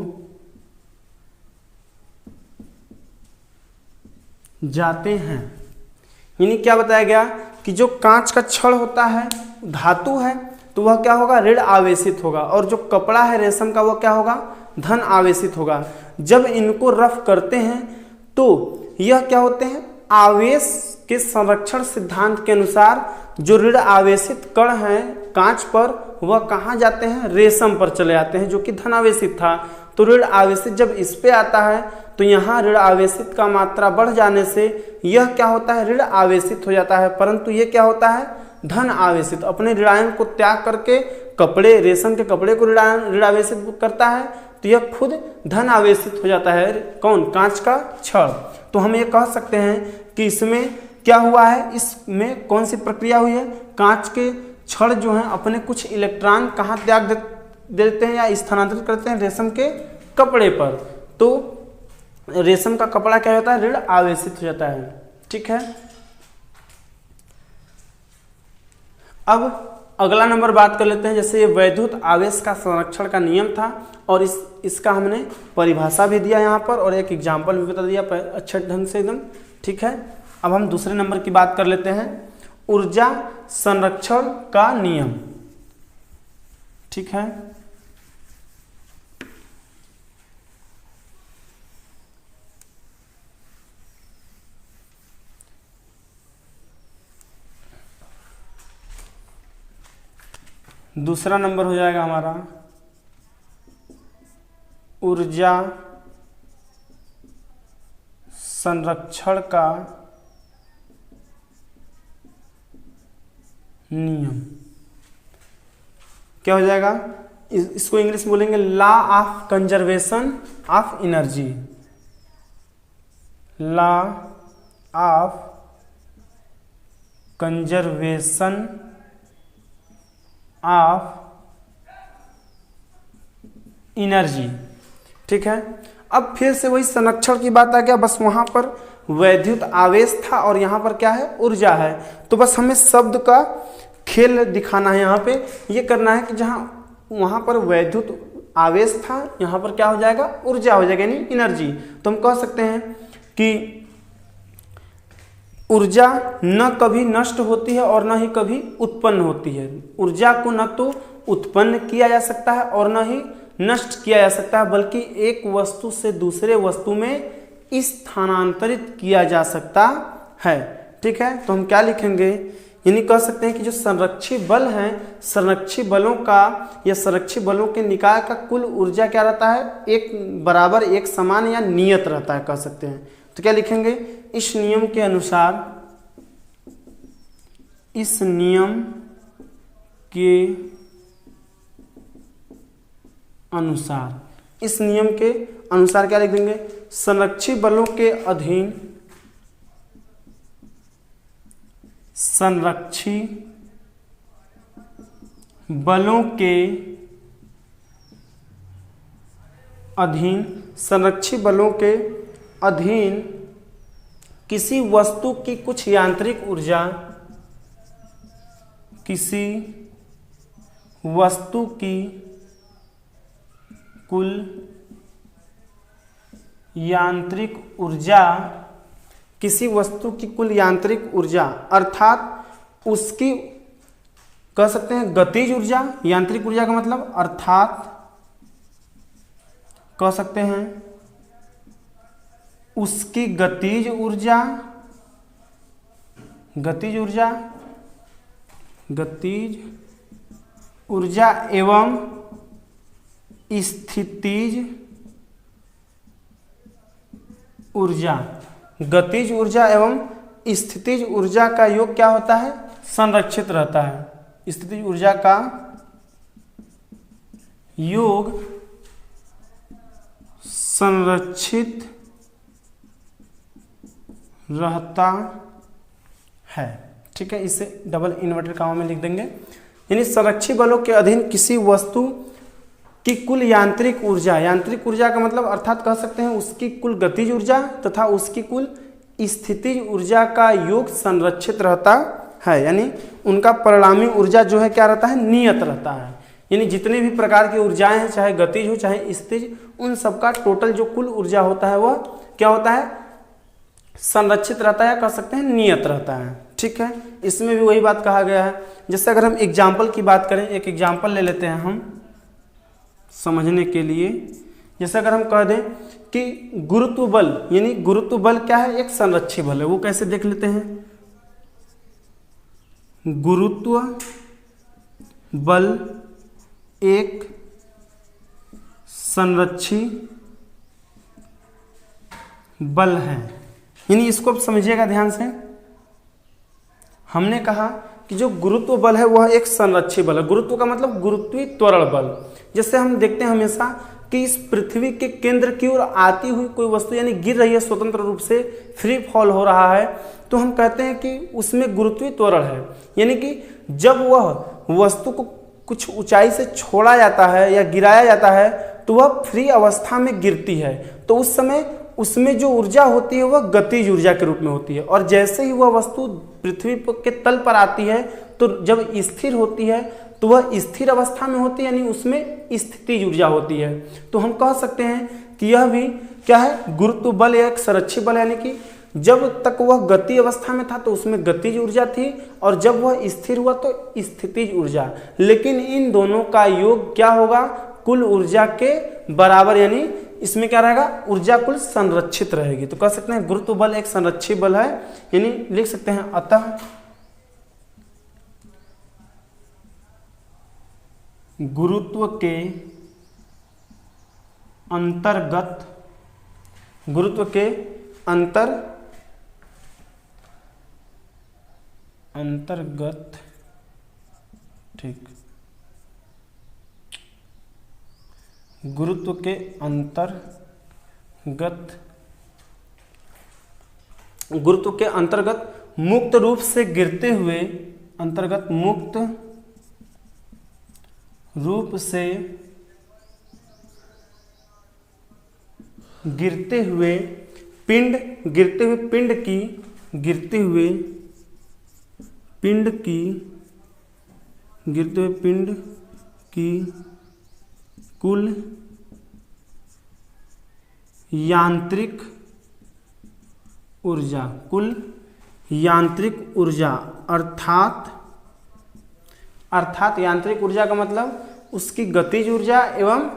जाते हैं। यानी क्या बताया गया कि जो कांच का छड़ होता है धातु है तो वह क्या होगा? ऋण आवेशित होगा, और जो कपड़ा है रेशम का वह क्या होगा? धन आवेशित होगा। जब इनको रफ करते हैं तो यह क्या होते हैं? आवेश के संरक्षण सिद्धांत के अनुसार जो ऋण आवेशित कण हैं कांच पर वह कहाँ जाते हैं? रेशम पर चले जाते हैं जो कि धन आवेशित था। तो ऋण आवेशित जब इस पे आता है तो यहाँ ऋण आवेशित का मात्रा बढ़ जाने से यह क्या होता है? ऋण आवेशित हो जाता है, परंतु ये क्या होता है? धन आवेशित। अपने ऋणायन को त्याग करके कपड़े, रेशम के कपड़े को ऋण आवेशित करता है तो यह खुद धन आवेशित हो जाता है। कौन? कांच का छड़। तो हम ये कह सकते हैं कि इसमें क्या हुआ है? इसमें कौन सी प्रक्रिया हुई है? कांच के छड़ जो हैं अपने कुछ इलेक्ट्रॉन कहाँ त्याग देते हैं या स्थानांतरित करते हैं? रेशम के कपड़े पर। तो रेशम का कपड़ा क्या होता है? ऋण आवेशित हो जाता है। ठीक है, अब अगला नंबर बात कर लेते हैं। जैसे ये वैद्युत आवेश का संरक्षण का नियम था और इसका हमने परिभाषा भी दिया यहाँ पर और एक एग्जाम्पल भी बता दिया अच्छे ढंग से एकदम। ठीक है, अब हम दूसरे नंबर की बात कर लेते हैं, ऊर्जा संरक्षण का नियम। ठीक है, दूसरा नंबर हो जाएगा हमारा ऊर्जा संरक्षण का नियम। क्या हो जाएगा? इसको इंग्लिश में बोलेंगे law of conservation of energy. Law of conservation of energy. ठीक है, अब फिर से वही संरक्षण की बात आ गया, बस वहां पर वैद्युत आवेश था और यहाँ पर क्या है? ऊर्जा है। तो बस हमें शब्द का खेल दिखाना है। यहाँ पे ये करना है कि जहाँ वहाँ पर वैद्युत आवेश था यहाँ पर क्या हो जाएगा? ऊर्जा हो जाएगा, यानी एनर्जी। तो हम कह सकते हैं कि ऊर्जा न कभी नष्ट होती है और न ही कभी उत्पन्न होती है। ऊर्जा को न तो उत्पन्न किया जा सकता है और न ही नष्ट किया जा सकता है, बल्कि एक वस्तु से दूसरे वस्तु में स्थानांतरित किया जा सकता है। ठीक है, तो हम क्या लिखेंगे? यानी कह सकते हैं कि जो संरक्षी बल हैं, संरक्षी बलों का या संरक्षी बलों के निकाय का कुल ऊर्जा क्या रहता है, एक बराबर, एक समान या नियत रहता है, कह सकते हैं। तो क्या लिखेंगे, इस नियम के अनुसार, इस नियम के अनुसार, इस नियम के अनुसार क्या लिख देंगे, संरक्षी बलों के अधीन, संरक्षी बलों के अधीन, संरक्षी बलों के अधीन किसी वस्तु की कुछ यांत्रिक ऊर्जा, किसी वस्तु की कुल यांत्रिक ऊर्जा, किसी वस्तु की कुल यांत्रिक ऊर्जा अर्थात उसकी, कह सकते हैं गतिज ऊर्जा, यांत्रिक ऊर्जा का मतलब अर्थात कह सकते हैं उसकी गतिज ऊर्जा, गतिज ऊर्जा, गतिज ऊर्जा एवं स्थितिज ऊर्जा, गतिज ऊर्जा एवं स्थितिज ऊर्जा का योग क्या होता है, संरक्षित रहता है। स्थितिज ऊर्जा का योग संरक्षित रहता है। ठीक है, इसे डबल इन्वर्टेड कॉमा में लिख देंगे। यानी संरक्षी बलों के अधीन किसी वस्तु की कुल यांत्रिक ऊर्जा, यांत्रिक ऊर्जा का मतलब अर्थात कह सकते हैं उसकी कुल गतिज ऊर्जा तथा उसकी कुल स्थितिज ऊर्जा का योग संरक्षित रहता है। यानी उनका परिणामी ऊर्जा जो है क्या रहता है, नियत रहता है। यानी जितने भी प्रकार की ऊर्जाएं हैं, चाहे गतिज हो चाहे स्थितिज, उन सबका टोटल जो कुल ऊर्जा होता है वह क्या होता है, संरक्षित रहता है, कह सकते हैं नियत रहता है। ठीक है, इसमें भी वही बात कहा गया है। जैसे अगर हम एग्जाम्पल की बात करें, एक एग्जाम्पल ले लेते हैं हम समझने के लिए। जैसे अगर हम कह दें कि गुरुत्व बल, यानी गुरुत्व बल क्या है, एक संरक्षी बल है। वो कैसे देख लेते हैं, गुरुत्व बल एक संरक्षी बल है। यानी इसको आप समझिएगा ध्यान से। हमने कहा कि जो गुरुत्व बल है वह एक संरक्षी बल है। गुरुत्व का मतलब गुरुत्वीय त्वरण बल। जैसे हम देखते हैं हमेशा कि इस पृथ्वी के केंद्र की ओर आती हुई कोई वस्तु यानी गिर रही है, स्वतंत्र रूप से फ्री फॉल हो रहा है, तो हम कहते हैं कि उसमें गुरुत्वीय त्वरण है। यानी कि जब वह वस्तु को कुछ ऊंचाई से छोड़ा जाता है या गिराया जाता है तो वह फ्री अवस्था में गिरती है, तो उस समय उसमें जो ऊर्जा होती है वह गतिज ऊर्जा के रूप में होती है। और जैसे ही वह वस्तु पृथ्वी के तल पर आती है तो जब स्थिर होती है तो वह स्थिर अवस्था में होती है, यानी उसमें स्थितिज ऊर्जा होती है। तो हम कह सकते हैं कि यह भी क्या है, गुरुत्व बल एक संरक्षी बल, यानी कि जब तक वह गति अवस्था में था तो उसमें गतिज ऊर्जा थी और जब वह स्थिर हुआ तो स्थितिज ऊर्जा। लेकिन इन दोनों का योग क्या होगा, कुल ऊर्जा के बराबर, यानी इसमें क्या रहेगा, ऊर्जा कुल संरक्षित रहेगी। तो कह सकते हैं गुरुत्व बल एक संरक्षी बल है। यानी लिख सकते हैं अतः गुरुत्व के अंतर्गत, गुरुत्व के अंतर्गत ठीक, गुरुत्व के अंतर्गत मुक्त रूप से गिरते हुए, अंतर्गत मुक्त रूप से गिरते हुए पिंड, गिरते हुए पिंड की, गिरते हुए पिंड की, गिरते हुए पिंड की कुल यांत्रिक ऊर्जा, कुल यांत्रिक ऊर्जा अर्थात यांत्रिक ऊर्जा का मतलब उसकी गतिज ऊर्जा एवं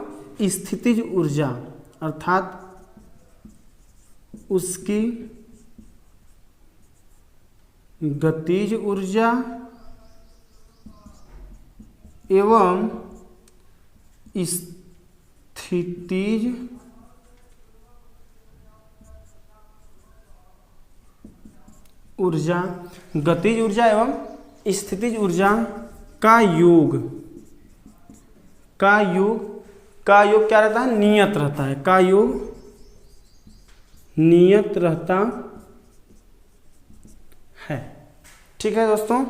स्थितिज ऊर्जा, अर्थात उसकी गतिज ऊर्जा एवं स्थितिज ऊर्जा, गतिज ऊर्जा एवं स्थितिज ऊर्जा का योग क्या रहता है? नियत रहता है। का योग नियत रहता है। ठीक है दोस्तों,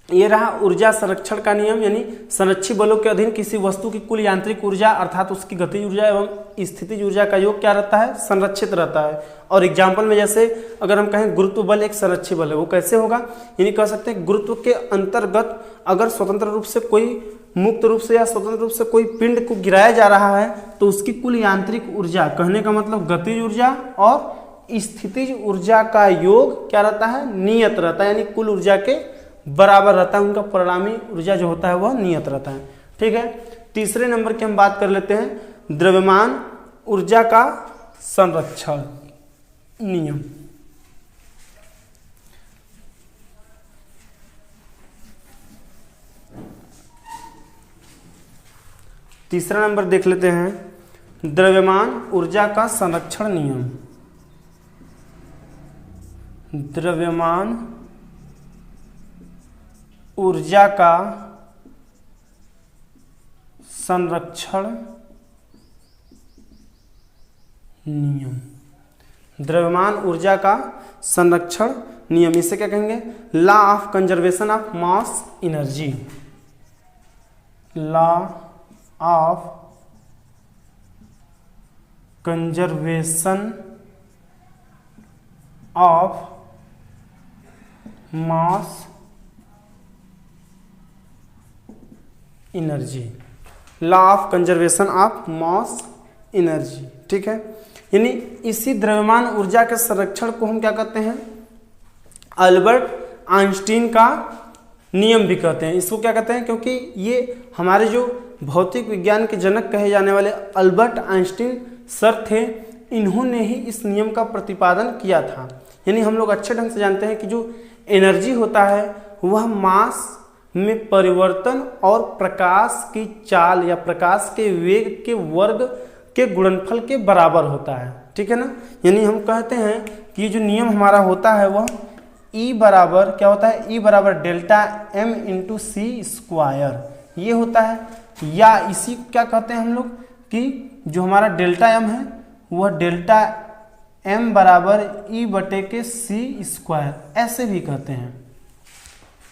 ये रहा ऊर्जा संरक्षण का नियम, यानी संरक्षित बलों के अधीन किसी वस्तु की कुल यांत्रिक ऊर्जा अर्थात उसकी गतिज ऊर्जा एवं स्थितिज ऊर्जा का योग क्या रहता है? संरक्षित रहता है। और एग्जाम्पल में जैसे अगर हम कहें गुरुत्व बल एक संरक्षित बल है, वो कैसे होगा? यानी कह सकते हैं गुरुत्व के अंतर्गत अगर स्वतंत्र रूप से कोई मुक्त रूप से या स्वतंत्र रूप से कोई पिंड को गिराया जा रहा है तो उसकी कुल यांत्रिक ऊर्जा, कहने का मतलब गतिज ऊर्जा और स्थितिज ऊर्जा का योग क्या रहता है? नियत रहता है, यानी कुल ऊर्जा के बराबर रहता है। उनका परिणामी ऊर्जा जो होता है वह नियत रहता है। ठीक है, तीसरे नंबर की हम बात कर लेते हैं द्रव्यमान ऊर्जा का संरक्षण नियम। तीसरा नंबर देख लेते हैं द्रव्यमान ऊर्जा का संरक्षण नियम। द्रव्यमान ऊर्जा का संरक्षण नियम। द्रव्यमान ऊर्जा का संरक्षण नियम, इसे क्या कहेंगे? Law of conservation of mass energy. Law of conservation of mass energy. Law of conservation of mass energy. ठीक है, यानी इसी द्रव्यमान ऊर्जा के संरक्षण को हम क्या कहते हैं? अल्बर्ट आइंस्टीन का नियम भी कहते हैं। इसको क्या कहते हैं? क्योंकि ये हमारे जो भौतिक विज्ञान के जनक कहे जाने वाले अल्बर्ट आइंस्टीन सर थे, इन्होंने ही इस नियम का प्रतिपादन किया था। यानी हम लोग अच्छे ढंग से जानते हैं कि जो एनर्जी होता है वह मास में परिवर्तन और प्रकाश की चाल या प्रकाश के वेग के वर्ग के गुणनफल के बराबर होता है। ठीक है ना, यानी हम कहते हैं कि ये जो नियम हमारा होता है वह E बराबर क्या होता है? E बराबर डेल्टा M इंटू सी स्क्वायर ये होता है। या इसी क्या कहते हैं हम लोग कि जो हमारा डेल्टा M है वह डेल्टा M बराबर E बटे के सी स्क्वायर, ऐसे भी कहते हैं।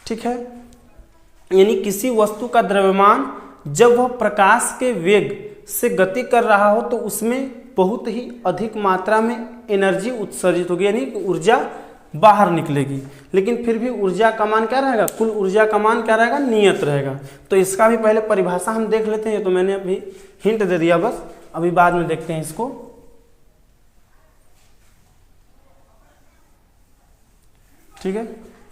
ठीक है, यानी किसी वस्तु का द्रव्यमान जब वह प्रकाश के वेग से गति कर रहा हो तो उसमें बहुत ही अधिक मात्रा में एनर्जी उत्सर्जित होगी, यानी ऊर्जा बाहर निकलेगी। लेकिन फिर भी ऊर्जा का मान क्या रहेगा? कुल ऊर्जा का मान क्या रहेगा? नियत रहेगा। तो इसका भी पहले परिभाषा हम देख लेते हैं। तो मैंने अभी हिंट दे दिया, बस अभी बाद में देखते हैं इसको। ठीक है,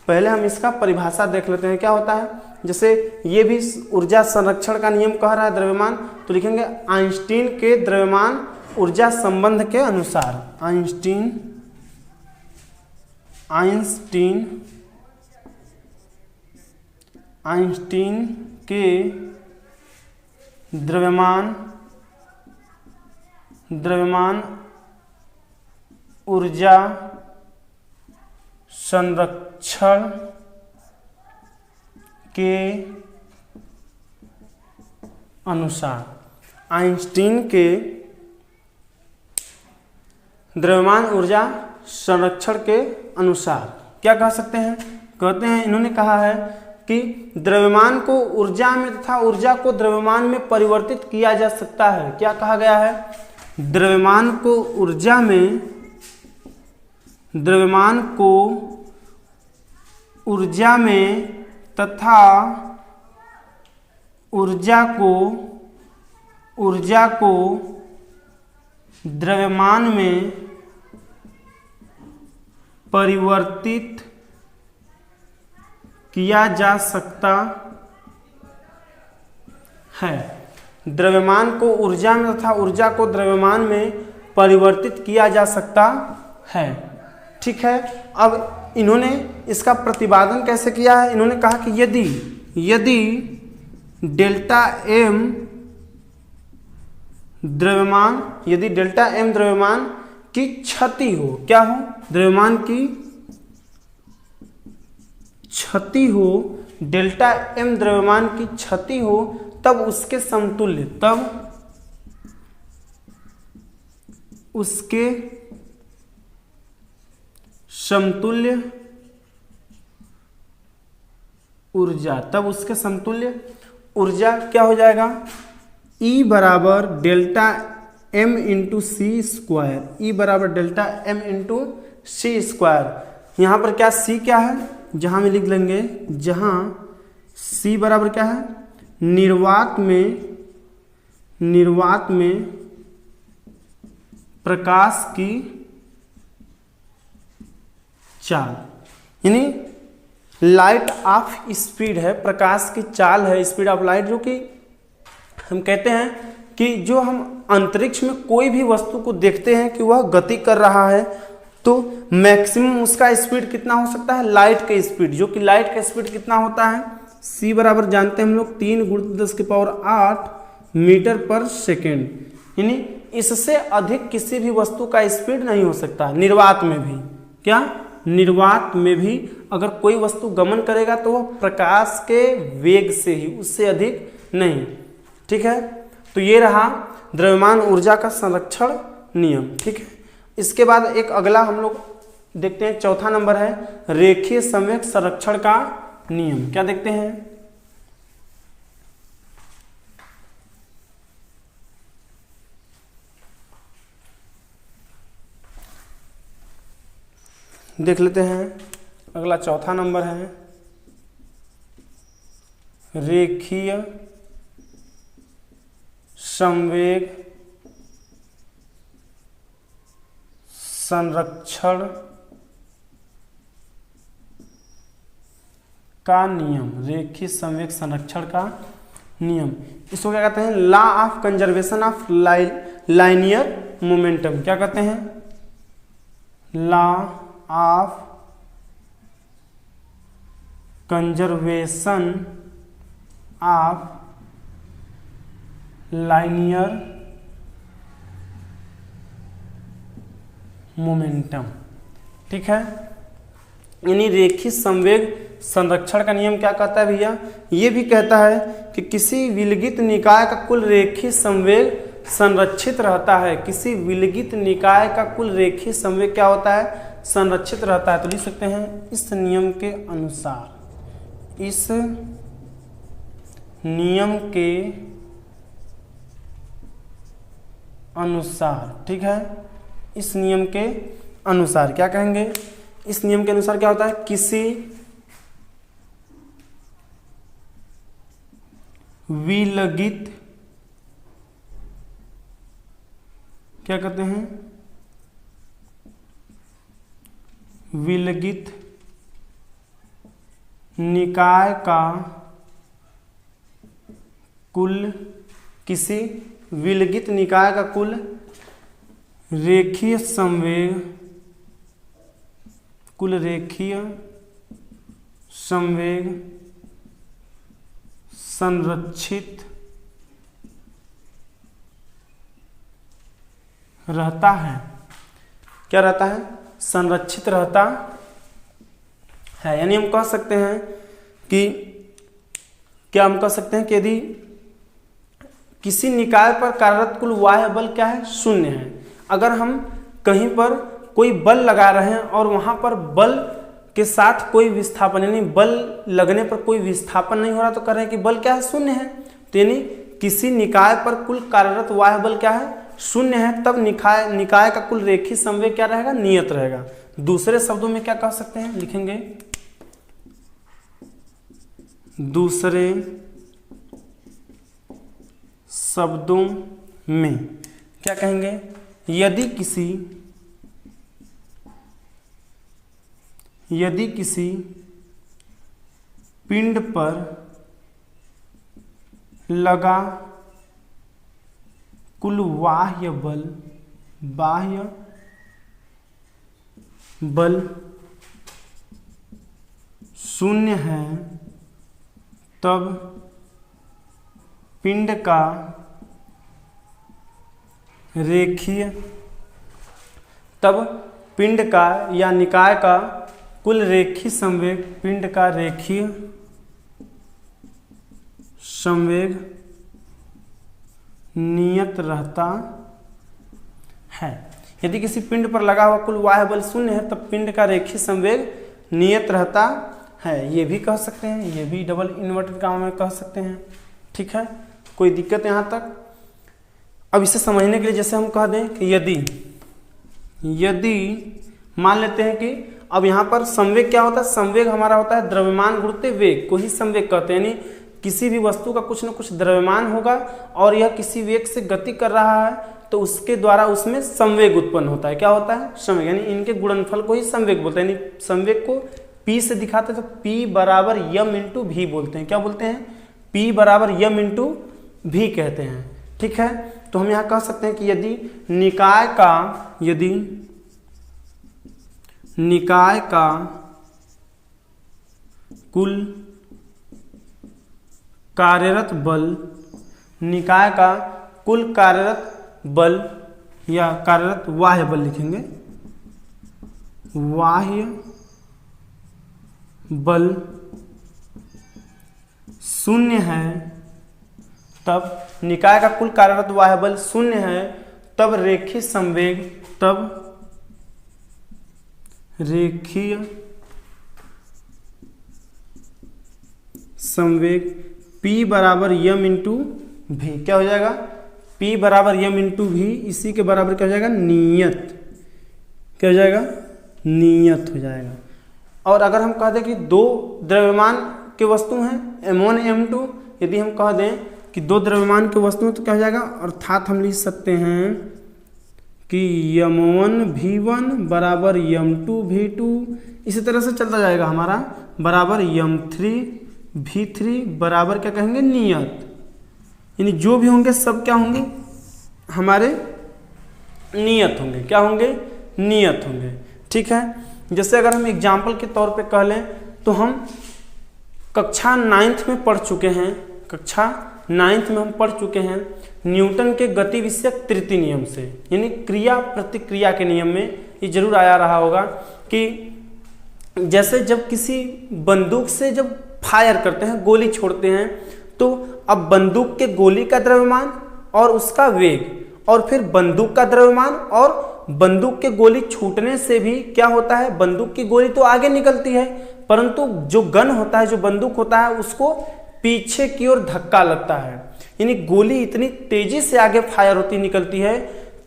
पहले हम इसका परिभाषा देख लेते हैं क्या होता है। जैसे ये भी ऊर्जा संरक्षण का नियम कह रहा है द्रव्यमान, तो लिखेंगे आइंस्टीन के द्रव्यमान ऊर्जा संबंध के अनुसार। आइंस्टीन के द्रव्यमान ऊर्जा संरक्षण के अनुसार। आइंस्टीन के द्रव्यमान ऊर्जा संरक्षण के अनुसार क्या कह सकते हैं? कहते हैं, इन्होंने कहा है कि द्रव्यमान को ऊर्जा में तथा ऊर्जा को द्रव्यमान में परिवर्तित किया जा सकता है। क्या कहा गया है? द्रव्यमान को ऊर्जा में, द्रव्यमान को ऊर्जा में तथा ऊर्जा को द्रव्यमान में परिवर्तित किया जा सकता है। द्रव्यमान को ऊर्जा में तथा ऊर्जा को द्रव्यमान में परिवर्तित किया जा सकता है। ठीक है, अब इन्होंने इसका प्रतिपादन कैसे किया है, इन्होंने कहा कि यदि डेल्टा एम द्रव्यमान की क्षति हो, क्या हो, द्रव्यमान की क्षति हो, डेल्टा एम द्रव्यमान की क्षति हो, तब उसके समतुल्य ऊर्जा क्या हो जाएगा, E बराबर डेल्टा एम इंटू सी स्क्वायर, E बराबर डेल्टा एम इंटू सी स्क्वायर। यहाँ पर क्या C क्या है, जहाँ में लिख लेंगे, जहाँ C बराबर क्या है, निर्वात में प्रकाश की चाल, यानी लाइट ऑफ स्पीड है, प्रकाश की चाल है, स्पीड ऑफ लाइट, जो कि हम कहते हैं कि जो हम अंतरिक्ष में कोई भी वस्तु को देखते हैं कि वह गति कर रहा है, तो मैक्सिमम उसका स्पीड कितना हो सकता है, लाइट का स्पीड, जो कि लाइट का स्पीड कितना होता है, c बराबर जानते हैं हम लोग 3 × 10⁸ मीटर पर सेकेंड, यानी इससे अधिक किसी भी वस्तु का स्पीड नहीं हो सकता। निर्वात में भी, क्या, निर्वात में भी अगर कोई वस्तु गमन करेगा तो वह प्रकाश के वेग से ही, उससे अधिक नहीं। ठीक है, तो ये रहा द्रव्यमान ऊर्जा का संरक्षण नियम। ठीक है, इसके बाद एक अगला हम लोग देखते हैं, चौथा नंबर है रेखीय संवेग संरक्षण का नियम। क्या देखते हैं, देख लेते हैं। अगला चौथा नंबर है रेखीय संवेग संरक्षण का नियम, रेखीय संवेग संरक्षण का नियम। इसको क्या कहते हैं, law of conservation of linear momentum. क्या कहते हैं, law of conservation of linear momentum. ठीक है, यानी रेखीय संवेग संरक्षण का नियम क्या कहता है भैया, ये भी कहता है कि किसी विलगित निकाय का कुल रेखीय संवेग संरक्षित रहता है। किसी विलगित निकाय का कुल रेखीय संवेग क्या होता है, संरक्षित रहता है। तो लिख सकते हैं इस नियम के अनुसार, इस नियम के अनुसार। ठीक है, इस नियम के अनुसार क्या कहेंगे, इस नियम के अनुसार क्या होता है, किसी विलगित, क्या कहते हैं, विलगित निकाय का कुल, किसी विलगित निकाय का कुल रेखीय संवेग, कुल रेखीय संवेग संरक्षित रहता है। क्या रहता है, संरक्षित रहता है। यानी हम कह सकते हैं कि, क्या हम कह सकते हैं कि यदि किसी निकाय पर कार्यरत कुल बाह्य बल क्या है, शून्य है। अगर हम कहीं पर कोई बल लगा रहे हैं और वहां पर बल के साथ कोई विस्थापन, यानी बल लगने पर कोई विस्थापन नहीं हो रहा, तो कह रहे हैं कि बल क्या है, शून्य है। तो यानी किसी निकाय पर कुल कार्यरत बाह्य बल क्या है, शून्य है, तब निकाय का कुल रेखीय संवेग क्या रहेगा, नियत रहेगा। दूसरे शब्दों में क्या कह सकते हैं, लिखेंगे, दूसरे शब्दों में क्या कहेंगे, यदि किसी पिंड पर लगा कुल बाह्य बल शून्य है तब पिंड का रेखीय, तब पिंड का या निकाय का कुल रेखीय संवेग, पिंड का रेखीय संवेग नियत रहता है। यदि किसी पिंड पर लगा हुआ कुल बाह्य बल शून्य है तब पिंड का रेखीय संवेग नियत रहता है। ये भी कह सकते हैं, ये भी डबल इन्वर्टेड गामा में कह सकते हैं। ठीक है, कोई दिक्कत यहाँ तक? अब इसे समझने के लिए जैसे हम कह दें कि यदि मान लेते हैं कि अब यहाँ पर संवेग क्या होता है, संवेग हमारा होता है द्रव्यमान गुणित वेग को ही संवेग कहते हैं। यानी किसी भी वस्तु का कुछ न कुछ द्रव्यमान होगा और यह किसी वेग से गति कर रहा है तो उसके द्वारा उसमें संवेग उत्पन्न होता है। क्या होता है? संवेग। यानी इनके गुणनफल को ही संवेग बोलते हैं। यानी संवेग को P से दिखाते हैं तो P बराबर यम इंटू भी बोलते हैं। क्या बोलते हैं? P बराबर यम इंटू भी कहते हैं। ठीक है, तो हम यहाँ कह सकते हैं कि यदि निकाय का कुल कार्यरत बल, निकाय का कुल कार्यरत बल या कार्यरत बाह्य बल लिखेंगे, बाह्य बल शून्य है तब निकाय का कुल कार्यरत बाह्य बल शून्य है तब रेखीय संवेग, तब रेखीय संवेग P बराबर यम इंटू भी क्या हो जाएगा? P बराबर यम इंटू भी, इसी के बराबर क्या हो जाएगा? नियत। क्या हो जाएगा? नियत हो जाएगा। और अगर हम कह दें कि दो द्रव्यमान के वस्तु हैं m1 m2, यदि हम कह दें कि दो द्रव्यमान के वस्तु हैं तो क्या हो जाएगा? अर्थात हम लिख सकते हैं कि m1 v1 बराबर m2 v2, इसी तरह से चलता जाएगा हमारा, बराबर m3 v3 बराबर क्या कहेंगे? नियत। यानी जो भी होंगे सब क्या होंगे? हमारे नियत होंगे। क्या होंगे? नियत होंगे। ठीक है, जैसे अगर हम एग्जाम्पल के तौर पे कह लें तो हम कक्षा 9th में पढ़ चुके हैं, कक्षा 9th में हम पढ़ चुके हैं न्यूटन के गति विषयक तृतीय नियम से, यानी क्रिया प्रतिक्रिया के नियम में ये जरूर आया रहा होगा कि जैसे जब किसी बंदूक से जब फायर करते हैं, गोली छोड़ते हैं, तो अब बंदूक के गोली का द्रव्यमान और उसका वेग और फिर बंदूक का द्रव्यमान और बंदूक के गोली छूटने से भी क्या होता है? बंदूक की गोली तो आगे निकलती है परंतु जो गन होता है, जो बंदूक होता है, उसको पीछे की ओर धक्का लगता है। यानी गोली इतनी तेजी से आगे फायर होती निकलती है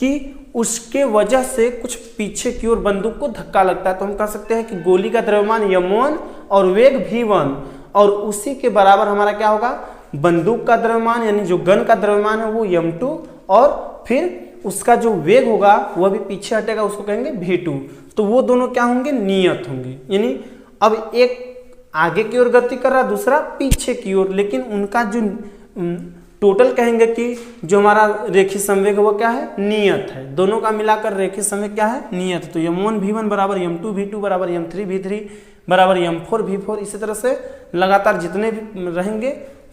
कि उसके वजह से कुछ पीछे की ओर बंदूक को धक्का लगता है। तो हम कह सकते हैं कि गोली का द्रव्यमान m1 और वेग v1 और उसी के बराबर हमारा क्या होगा? बंदूक का द्रव्यमान यानी जो गन का द्रव्यमान है वो m2 और फिर उसका जो वेग होगा वह भी पीछे हटेगा, उसको कहेंगे v2। तो वो दोनों क्या होंगे? नियत होंगे। यानी अब एक आगे की ओर गति कर रहा है, दूसरा पीछे की ओर, लेकिन उनका जो टोटल कहेंगे कि जो हमारा रेखीय संवेग है वो क्या है? नियत है। दोनों का मिलाकर रेखीय संवेग क्या है? नियत। तो m1 v1 बराबर m2 v2 बराबर m3 v3 बराबर m4 v4, इसी तरह से लगातार जितने भी रहेंगे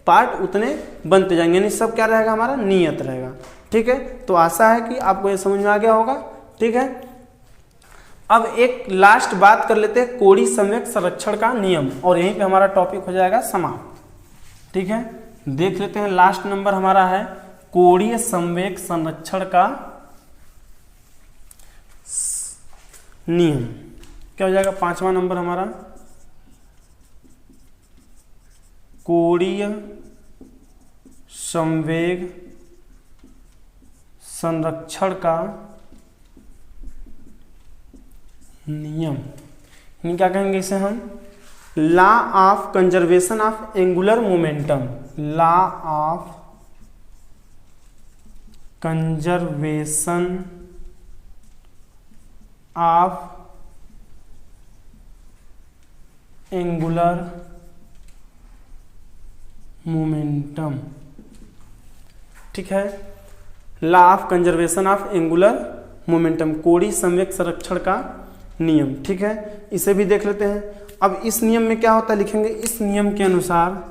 पार्ट उतने बनते जाएंगे, यानी सब क्या रहेगा? हमारा नियत रहेगा। ठीक है, तो आशा है कि आपको ये समझ में आ गया होगा। ठीक है, अब एक लास्ट बात कर लेते हैं कोणीय संवेग संरक्षण का नियम, और यहीं पे हमारा टॉपिक हो जाएगा समाप्त। ठीक है, देख लेते हैं लास्ट नंबर हमारा है कोणीय संवेग संरक्षण का नियम। क्या हो जाएगा? 5वां नंबर हमारा कोणीय संवेग संरक्षण का नियम। क्या कहेंगे इसे हम? Law of conservation of angular momentum, law of conservation of angular momentum. ठीक है, law of conservation of angular momentum, कोणीय संवेग संरक्षण का नियम। ठीक है, इसे भी देख लेते हैं। अब इस नियम में क्या होता है लिखेंगे, इस नियम के अनुसार,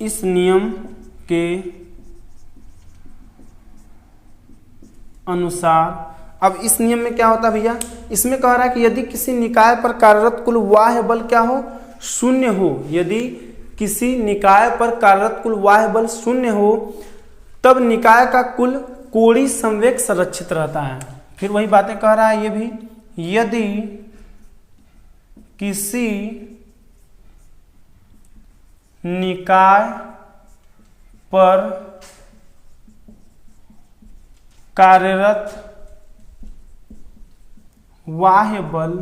इस नियम के अनुसार। अब इस नियम में क्या होता है भैया, इसमें कह रहा है कि यदि किसी निकाय पर कार्यरत कुल बाह्य बल क्या हो, शून्य हो। यदि किसी निकाय पर कार्यरत कुल बाह्य बल शून्य हो तब निकाय का कुल कोणीय संवेग संरक्षित रहता है। फिर वही बातें कह रहा है ये भी, यदि किसी निकाय पर कार्यरत बाह्य बल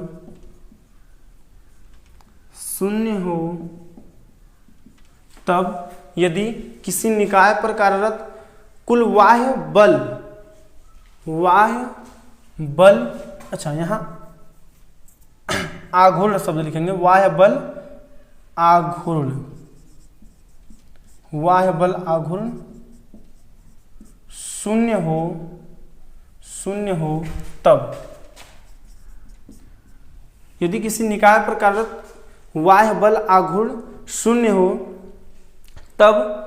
शून्य हो तब, यदि किसी निकाय पर कार्यरत कुल बाह्य बल, अच्छा यहाँ आघूर्ण शब्द लिखेंगे, बाह्य बल आघूर्ण, बाह्य बल आघूर्ण शून्य हो तब, यदि किसी निकाय पर कार्यरत बाह्य बल आघूर्ण शून्य हो तब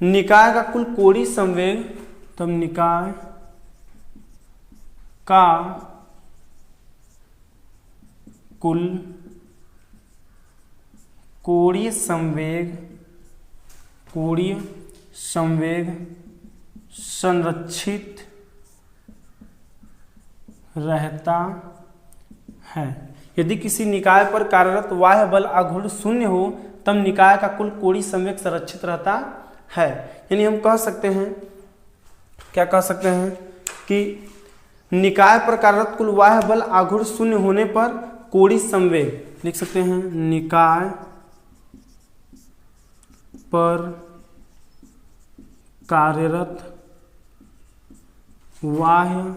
निकाय का कुल कोणीय संवेग, तब निकाय का कुल कोणीय संवेग संरक्षित रहता है। यदि किसी निकाय पर कार्यरत बाह्य बल आघूर्ण शून्य हो तब निकाय का कुल कोणीय संवेग संरक्षित रहता है। यानी हम कह सकते हैं, क्या कह सकते हैं कि निकाय पर कार्यरत कुल बाह्य बल आघूर्ण शून्य होने पर कोणीय संवेग लिख सकते हैं, निकाय पर कार्यरत बाह्य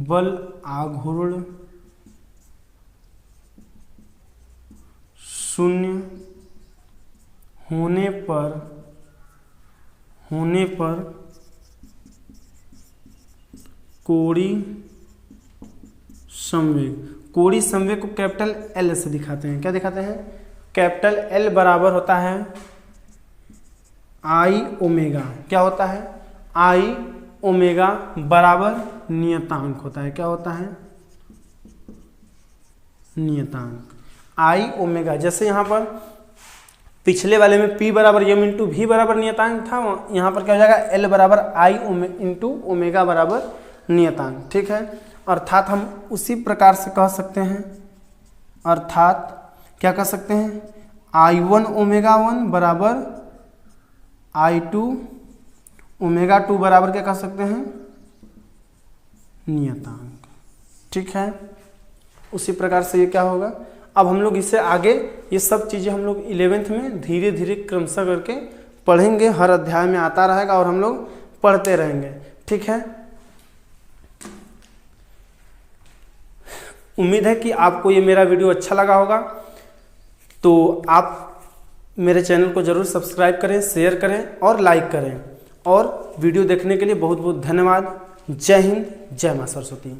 बल आघूर्ण शून्य होने पर कोणीय संवेग को कैपिटल एल से दिखाते हैं। क्या दिखाते हैं, कैपिटल एल बराबर होता है आई ओमेगा। क्या होता है, आई ओमेगा बराबर नियतांक होता है। क्या होता है, नियतांक आई ओमेगा। जैसे यहाँ पर पिछले वाले में P बराबर एम इंटू वी बराबर नियतांक था, यहाँ पर क्या हो जाएगा, L बराबर आई इंटू ओमेगा बराबर नियतांक। ठीक है, अर्थात हम उसी प्रकार से कह सकते हैं, अर्थात क्या कह सकते हैं, I1 ओमेगा 1 बराबर I2 ओमेगा 2 बराबर क्या कह सकते हैं, नियतांक। ठीक है, उसी प्रकार से ये क्या होगा। अब हम लोग इससे आगे ये सब चीज़ें हम लोग 11th में धीरे धीरे क्रमशः करके पढ़ेंगे। हर अध्याय में आता रहेगा और हम लोग पढ़ते रहेंगे। ठीक है, उम्मीद है कि आपको ये मेरा वीडियो अच्छा लगा होगा। तो आप मेरे चैनल को ज़रूर सब्सक्राइब करें, शेयर करें और लाइक करें। और वीडियो देखने के लिए बहुत बहुत धन्यवाद। जय हिंद, जय मां सरस्वती।